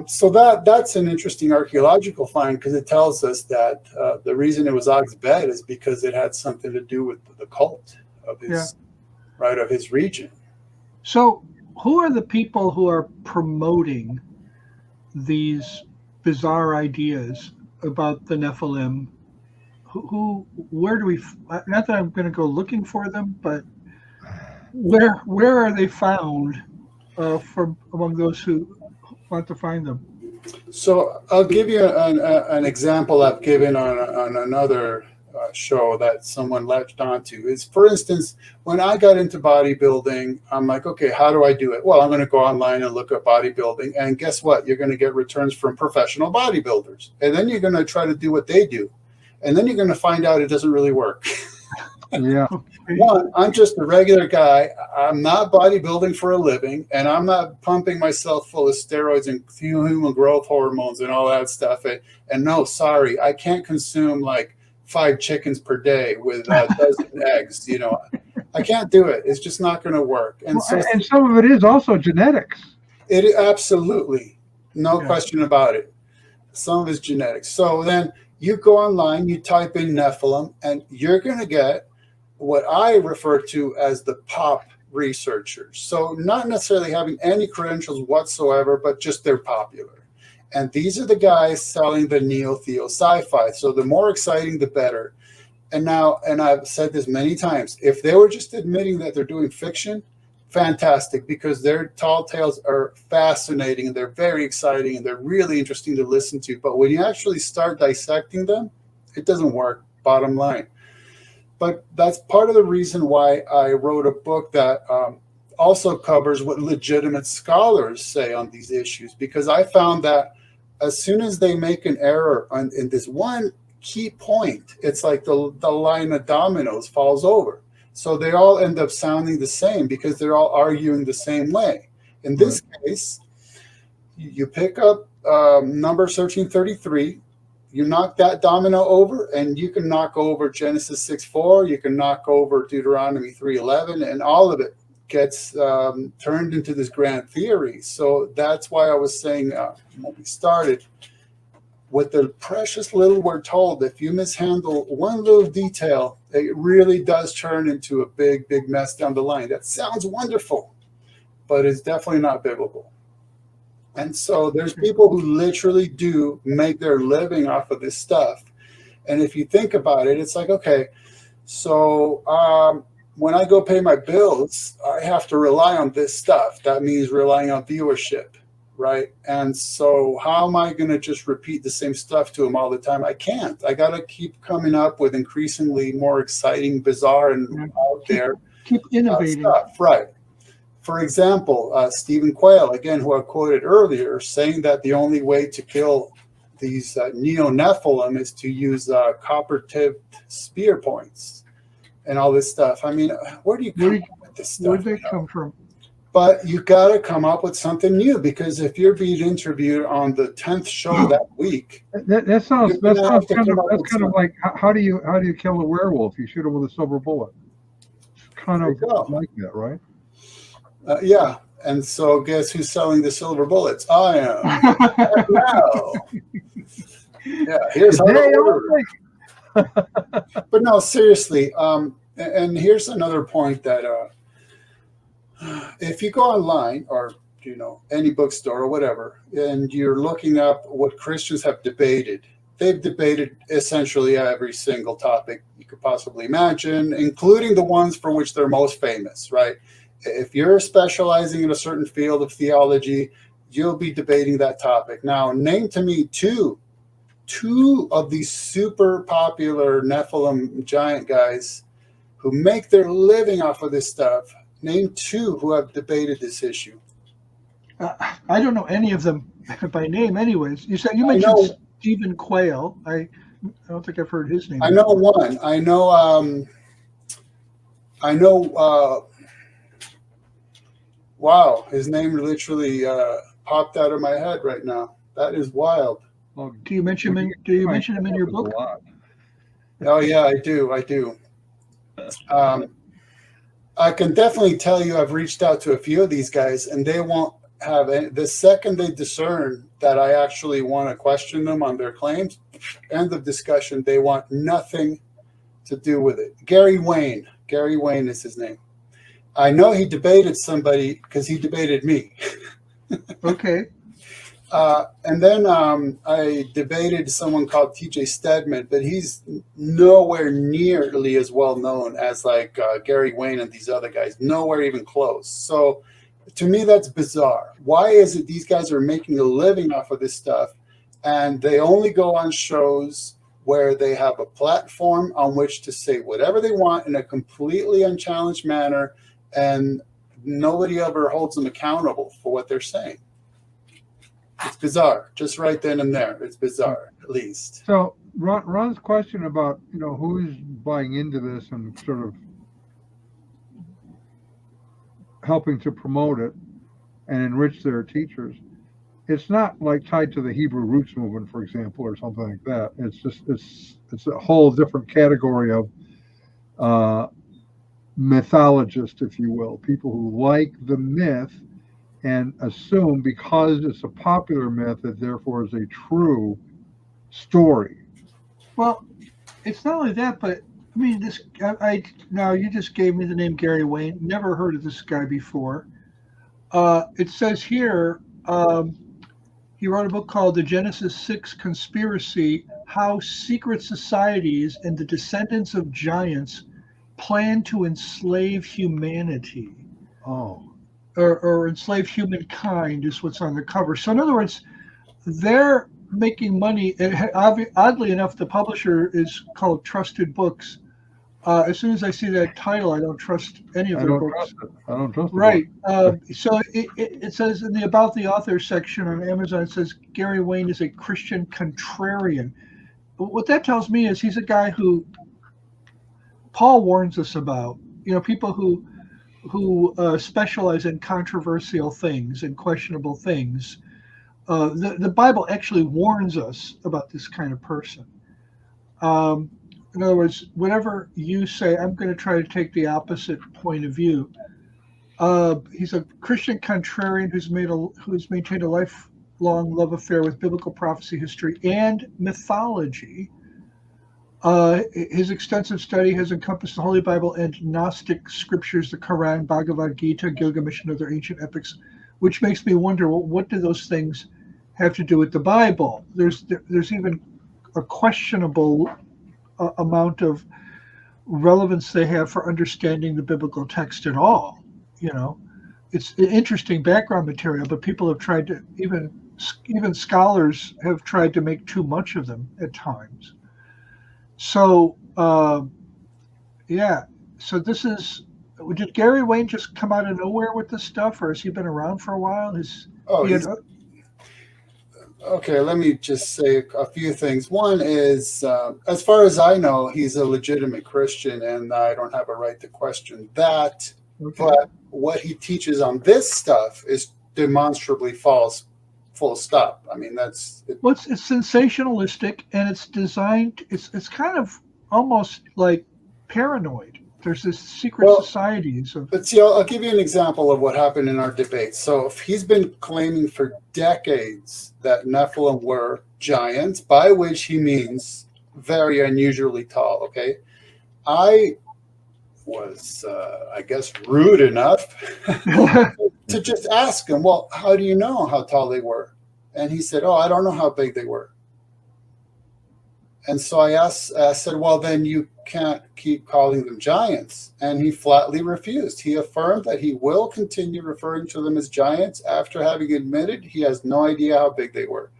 So that's an interesting archaeological find because it tells us that the reason it was Og's bed is because it had something to do with the cult of his of his region. So who are the people who are promoting these bizarre ideas about the Nephilim? Where do we, not that I'm going to go looking for them, but where are they found from among those who want to find them? So I'll give you an example I've given on another show that someone latched onto. Is, for instance, when I got into bodybuilding, I'm like, okay, how do I do it? Well, I'm going to go online and look at bodybuilding, and guess what? You're going to get returns from professional bodybuilders, and then you're going to try to do what they do, and then you're going to find out it doesn't really work. Yeah. One, I'm just a regular guy. I'm not bodybuilding for a living, and I'm not pumping myself full of steroids and human growth hormones and all that stuff. And no, sorry, I can't consume like 5 chickens per day with a dozen eggs. I can't do it. It's just not going to work. And and some of it is also genetics. It absolutely, no question about it. Some of it's genetics. So then you go online, you type in Nephilim, and you're going to get what I refer to as the pop researchers. So not necessarily having any credentials whatsoever, but just they're popular. And these are the guys selling the neo-theo-sci-fi. So the more exciting, the better. And I've said this many times, if they were just admitting that they're doing fiction, fantastic, because their tall tales are fascinating and they're very exciting and they're really interesting to listen to. But when you actually start dissecting them, it doesn't work, bottom line. But that's part of the reason why I wrote a book that also covers what legitimate scholars say on these issues, because I found that as soon as they make an error in this one key point, it's like the line of dominoes falls over. So they all end up sounding the same because they're all arguing the same way. In this case, you pick up number 1333, you knock that domino over, and you can knock over Genesis 6:4, you can knock over Deuteronomy 3:11, and all of it gets turned into this grand theory. So that's why I was saying when we started, with the precious little we're told, if you mishandle one little detail, it really does turn into a big, big mess down the line. That sounds wonderful, but it's definitely not biblical. And so there's people who literally do make their living off of this stuff. And if you think about it, it's like, okay, so when I go pay my bills, I have to rely on this stuff. That means relying on viewership, right? And so how am I going to just repeat the same stuff to them all the time? I can't. I got to keep coming up with increasingly more exciting, bizarre, and out there Keep innovating. stuff, right? For example, Stephen Quayle, again, who I quoted earlier, saying that the only way to kill these neo-Nephilim is to use copper-tipped spear points and all this stuff. I mean, where do you come up with this stuff? Where did they come from? But you got to come up with something new, because if you're being interviewed on the 10th show that week, that sounds kind of like how do you kill a werewolf? You shoot him with a silver bullet. It's kind of like that, right? Yeah. And so guess who's selling the silver bullets? I am. Now. Yeah, here's how to order. But no, seriously. And here's another point that if you go online or any bookstore or whatever, and you're looking up what Christians have debated, they've debated essentially every single topic you could possibly imagine, including the ones for which they're most famous, right? If you're specializing in a certain field of theology, you'll be debating that topic. Now, name to me two of these super popular Nephilim giant guys who make their living off of this stuff. Name two who have debated this issue. I don't know any of them by name anyways. You mentioned Stephen Quayle. I don't think I've heard his name. I know one. I know wow, his name literally popped out of my head right now. That is wild. Well, do you mention him in your book? Oh yeah, I do. I can definitely tell you I've reached out to a few of these guys, and they won't have any. The second they discern that I actually want to question them on their claims, end of discussion, they want nothing to do with it. Gary Wayne is his name. I know he debated somebody because he debated me. Okay. And then I debated someone called TJ Stedman, but he's nowhere nearly as well known as like Gary Wayne and these other guys, nowhere even close. So to me, that's bizarre. Why is it these guys are making a living off of this stuff, and they only go on shows where they have a platform on which to say whatever they want in a completely unchallenged manner, and nobody ever holds them accountable for what they're saying? It's bizarre, just right then and there. It's bizarre, at least. So Ron's question about who's buying into this and sort of helping to promote it and enrich their teachers, it's not like tied to the Hebrew roots movement, for example, or something like that. It's just it's a whole different category of mythologists, if you will, people who like the myth and assume because it's a popular myth that therefore is a true story. Well, it's not only that, but I mean, now you just gave me the name Gary Wayne. Never heard of this guy before. It says here he wrote a book called The Genesis 6 Conspiracy: How Secret Societies and the Descendants of Giants Plan to Enslave Humanity. Oh. Or enslave humankind is what's on the cover. So in other words, they're making money. Oddly enough, the publisher is called Trusted Books. As soon as I see that title, I don't trust any of their books. I don't trust it. Right. So it says in the About the Author section on Amazon, it says Gary Wayne is a Christian contrarian. What that tells me is he's a guy who Paul warns us about. People who specialize in controversial things and questionable things. The Bible actually warns us about this kind of person. In other words, whatever you say, I'm going to try to take the opposite point of view. He's a Christian contrarian who's maintained a lifelong love affair with biblical prophecy, history, and mythology. His extensive study has encompassed the Holy Bible and Gnostic scriptures, the Quran, Bhagavad Gita, Gilgamesh, and other ancient epics, which makes me wonder, well, what do those things have to do with the Bible? There's even a questionable amount of relevance they have for understanding the biblical text at all. It's interesting background material, but people have tried to, even scholars have tried to make too much of them at times. So so did Gary Wayne just come out of nowhere with this stuff, or has he been around for a while? Okay, let me just say a few things. One is, as far as I know, he's a legitimate Christian, and I don't have a right to question that. Okay. But what he teaches on this stuff is demonstrably false, full stop. I mean, it's sensationalistic, and it's designed, it's kind of almost like paranoid. There's this secret societies of. But see, I'll give you an example of what happened in our debate. So if he's been claiming for decades that Nephilim were giants, by which he means very unusually tall, okay? I was, I guess, rude enough to just ask him, well, how do you know how tall they were? And he said, I don't know how big they were. And so I said, well, then you can't keep calling them giants. And he flatly refused. He affirmed that he will continue referring to them as giants after having admitted he has no idea how big they were.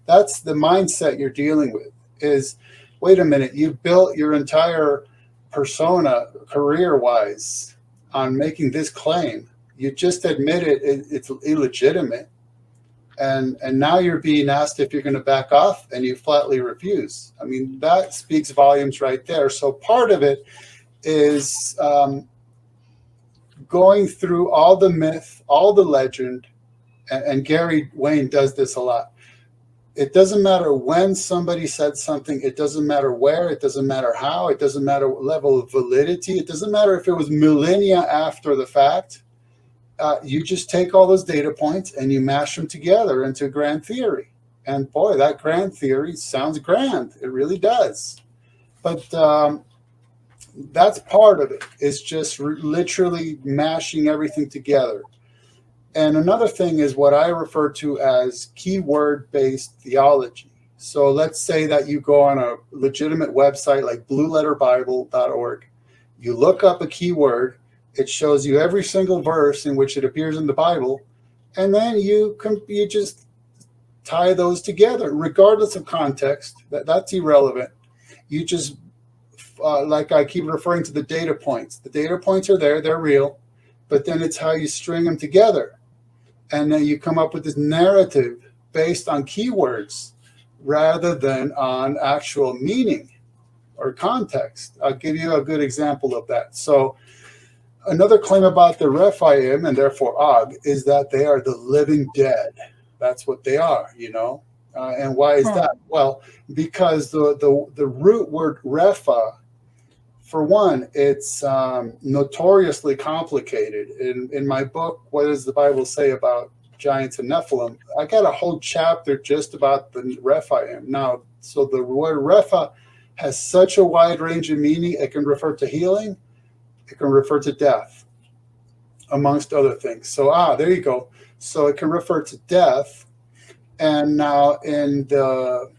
That's the mindset you're dealing with, is, wait a minute, you built your entire persona career-wise on making this claim. You just admitted it's illegitimate. And now you're being asked if you're going to back off, and you flatly refuse. I mean, that speaks volumes right there. So part of it is going through all the myth, all the legend, and Gary Wayne does this a lot. It doesn't matter when somebody said something. It doesn't matter where. It doesn't matter how. It doesn't matter what level of validity. It doesn't matter if it was millennia after the fact. You just take all those data points and you mash them together into a grand theory. And boy, that grand theory sounds grand. It really does. But that's part of it. It's just literally mashing everything together. And another thing is what I refer to as keyword-based theology. So let's say that you go on a legitimate website like blueletterbible.org. You look up a keyword. It shows you every single verse in which it appears in the Bible, and then you just tie those together, regardless of context. That's irrelevant. You just, like I keep referring to the data points. The data points are there; they're real, but then it's how you string them together, and then you come up with this narrative based on keywords rather than on actual meaning or context. I'll give you a good example of that. So. Another claim about the Rephaim, and therefore Og, is that they are the living dead. That's what they are, And why is that? Well, because the root word Repha, for one, it's notoriously complicated. In my book, What Does the Bible Say About Giants and Nephilim? I got a whole chapter just about the Rephaim. Now, so the word Repha has such a wide range of meaning. It can refer to healing. It can refer to death, amongst other things. So, there you go. So it can refer to death. And now in the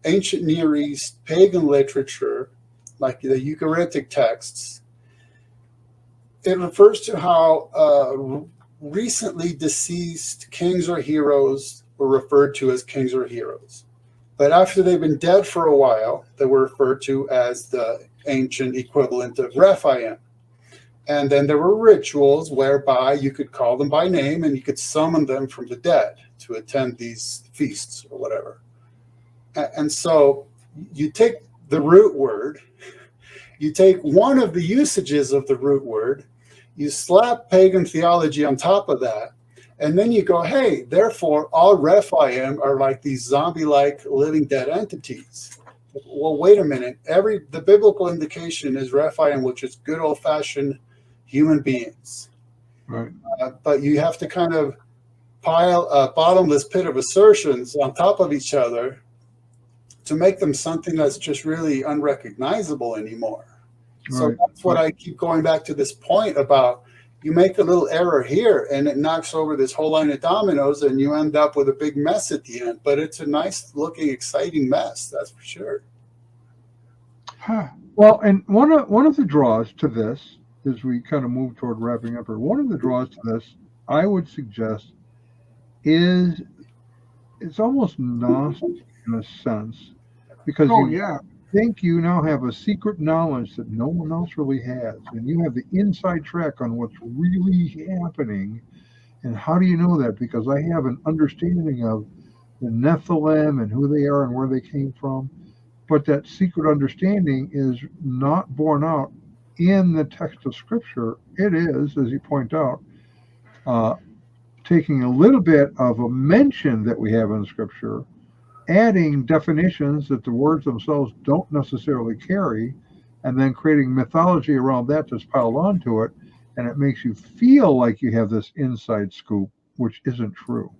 ancient Near East pagan literature, like the Ugaritic texts, it refers to how recently deceased kings or heroes were referred to as kings or heroes. But after they've been dead for a while, they were referred to as the ancient equivalent of Rephaim. And then there were rituals whereby you could call them by name and you could summon them from the dead to attend these feasts or whatever. And so you take the root word, you take one of the usages of the root word, you slap pagan theology on top of that, and then you go, hey, therefore all Rephaim are like these zombie-like living dead entities. Well, wait a minute. The biblical indication is Rephaim, which is good old-fashioned human beings. Right. But you have to kind of pile a bottomless pit of assertions on top of each other to make them something that's just really unrecognizable anymore. Right. So that's what I keep going back to this point about you make a little error here and it knocks over this whole line of dominoes and you end up with a big mess at the end. But it's a nice looking, exciting mess, that's for sure. Well, and one of the draws to this, as we kind of move toward wrapping up here, one of the draws to this, I would suggest, is it's almost Gnostic in a sense, because you think you now have a secret knowledge that no one else really has, and you have the inside track on what's really happening. And how do you know that? Because I have an understanding of the Nephilim and who they are and where they came from. But that secret understanding is not borne out in the text of Scripture. It is, as you point out, taking a little bit of a mention that we have in Scripture, adding definitions that the words themselves don't necessarily carry, and then creating mythology around that that's piled onto it, and it makes you feel like you have this inside scoop, which isn't true.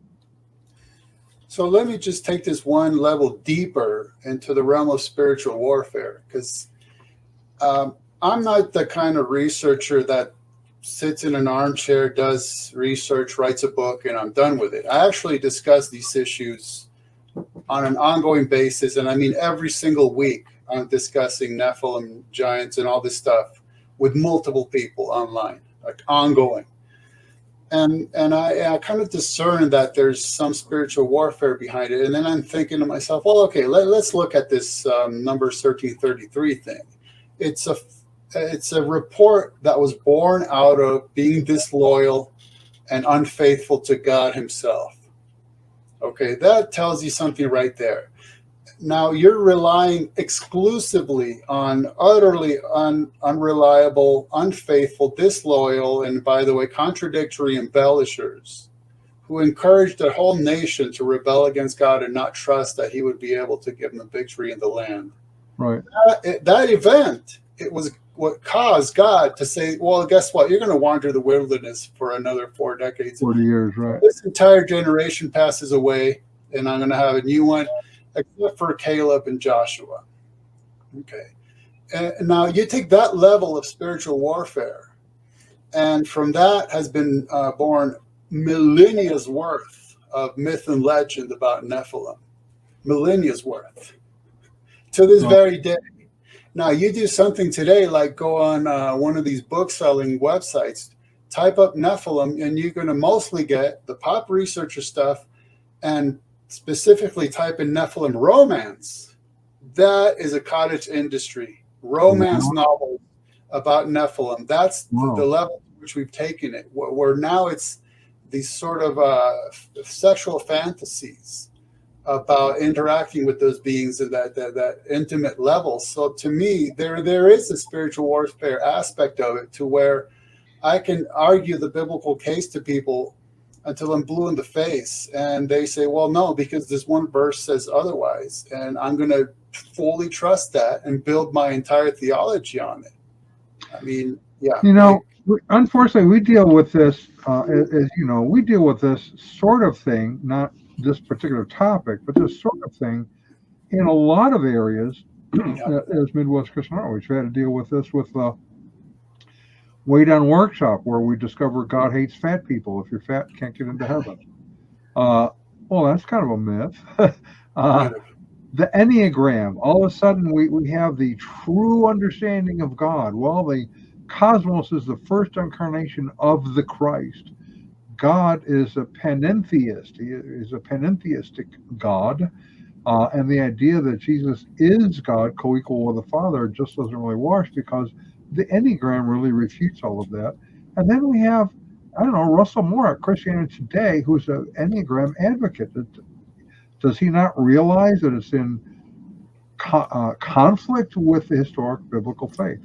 So let me just take this one level deeper into the realm of spiritual warfare, because I'm not the kind of researcher that sits in an armchair, does research, writes a book, and I'm done with it. I actually discuss these issues on an ongoing basis, and I mean every single week I'm discussing Nephilim, giants, and all this stuff with multiple people online, like ongoing. And I kind of discern that there's some spiritual warfare behind it. And then I'm thinking to myself, well, okay, let's look at this Numbers 13:33 thing. It's a report that was born out of being disloyal and unfaithful to God himself. Okay, that tells you something right there. Now you're relying exclusively on utterly unreliable, unfaithful, disloyal, and by the way, contradictory embellishers who encouraged the whole nation to rebel against God and not trust that he would be able to give them the victory in the land. Right. That event, it was what caused God to say, well, guess what? You're going to wander the wilderness for another 4 decades. 40 years, right. This entire generation passes away, and I'm going to have a new one, except for Caleb and Joshua. Okay. And now you take that level of spiritual warfare, and from that has been born millennia's worth of myth and legend about Nephilim. Millennia's worth. To this very day. Now, you do something today, like go on one of these book-selling websites, type up Nephilim, and you're going to mostly get the pop researcher stuff, and specifically type in Nephilim romance. That is a cottage industry. Romance novels about Nephilim. That's the level to which we've taken it, where now it's these sort of sexual fantasies about interacting with those beings at that intimate level. So to me, there is a spiritual warfare aspect of it, to where I can argue the biblical case to people until I'm blue in the face, and they say, well, no, because this one verse says otherwise, and I'm going to fully trust that and build my entire theology on it. I mean, yeah. You know, unfortunately, we deal with this, as you know, we deal with this sort of thing, not this particular topic, but this sort of thing in a lot of areas. As Midwest Christian Outreach, we had to deal with this with the Way Down workshop, where we discover God hates fat people. If you're fat, you can't get into heaven. Well, that's kind of a myth. The Enneagram, all of a sudden we have the true understanding of God. Well, the cosmos is the first incarnation of the Christ. God is a panentheist. He is a panentheistic God. And the idea that Jesus is God, co-equal with the Father, just doesn't really wash, because the Enneagram really refutes all of that. And then we have, I don't know, Russell Moore at Christianity Today, who's an Enneagram advocate. Does he not realize that it's in conflict with the historic biblical faith?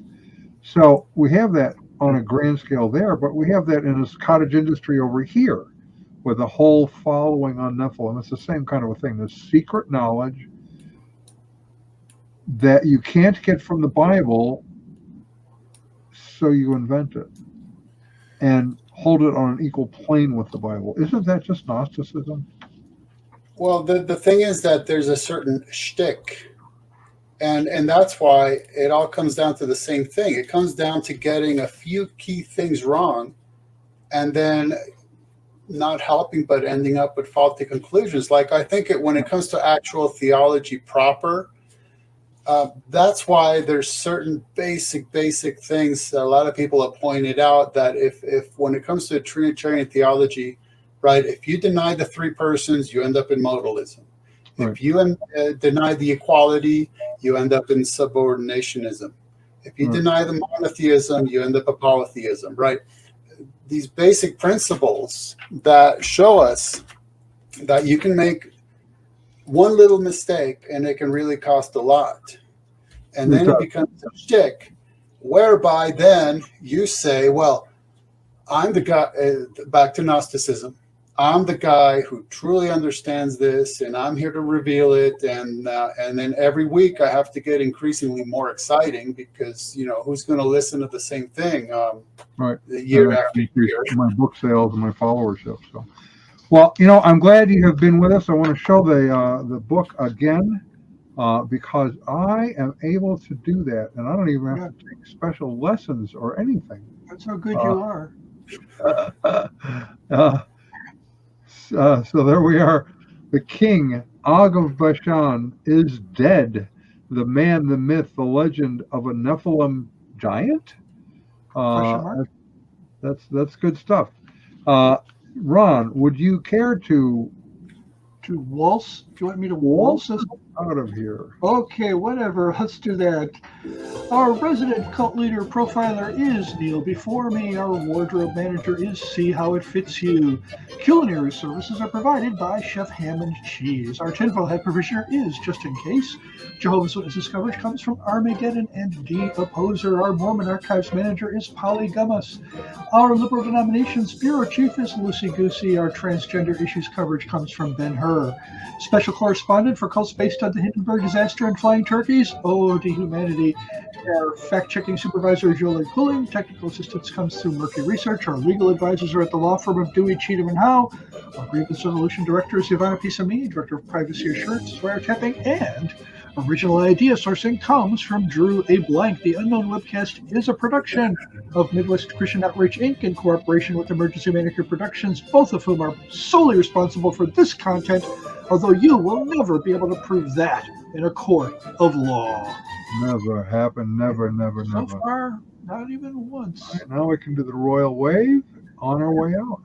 So we have that on a grand scale there, but we have that in this cottage industry over here with a whole following on Nephilim. It's the same kind of a thing, this secret knowledge that you can't get from the Bible, so you invent it and hold it on an equal plane with the Bible. Isn't that just Gnosticism? Well, the thing is that there's a certain shtick, and that's why it all comes down to the same thing. It comes down to getting a few key things wrong and then not helping but ending up with faulty conclusions. Like I think when it comes to actual theology proper, that's why there's certain basic things that a lot of people have pointed out, that if when it comes to Trinitarian theology, right, if you deny the three persons, you end up in modalism. Right. If you deny the equality, you end up in subordinationism. If you deny the monotheism, you end up in polytheism, right? These basic principles that show us that you can make one little mistake and it can really cost a lot. And then it becomes a shtick, whereby then you say, well, I'm the guy, back to Gnosticism, I'm the guy who truly understands this, and I'm here to reveal it. And then every week I have to get increasingly more exciting, because, who's going to listen to the same thing year after year? My book sales and my followership. So, well, I'm glad you have been with us. I want to show the book again, because I am able to do that, and I don't even have to take special lessons or anything. That's how good you are. So there we are. The king, Og of Bashan, is dead. The man, the myth, the legend of a Nephilim giant. That's good stuff. Ron, would you care to waltz? Do you want me to waltz this out of here? Okay, whatever. Let's do that. Our resident cult leader profiler is Neil. Before me, our wardrobe manager is See How It Fits You. Culinary services are provided by Chef Ham and Cheese. Our tinfoil head provisioner is Just In Case. Jehovah's Witnesses coverage comes from Armageddon and D Opposer. Our Mormon archives manager is Polly Gummas. Our liberal denominations bureau chief is Lucy Goosey. Our transgender issues coverage comes from Ben Hur. Special correspondent for cults based on the Hindenburg disaster and flying turkeys, Ode to Humanity. Our fact-checking supervisor is Jolie Cooling. Technical assistance comes through Mercury Research. Our legal advisors are at the law firm of Dewey, Cheatham & Howe. Our grievance resolution director is Ivana Pisami, director of privacy assurance, wiretapping, and original idea sourcing comes from Drew A. Blank. The Unknown Webcast is a production of Midwest Christian Outreach, Inc. in cooperation with Emergency Manicure Productions, both of whom are solely responsible for this content, although you will never be able to prove that in a court of law. Never happened. Never. So far, not even once. All right, now we can do the royal wave on our way out.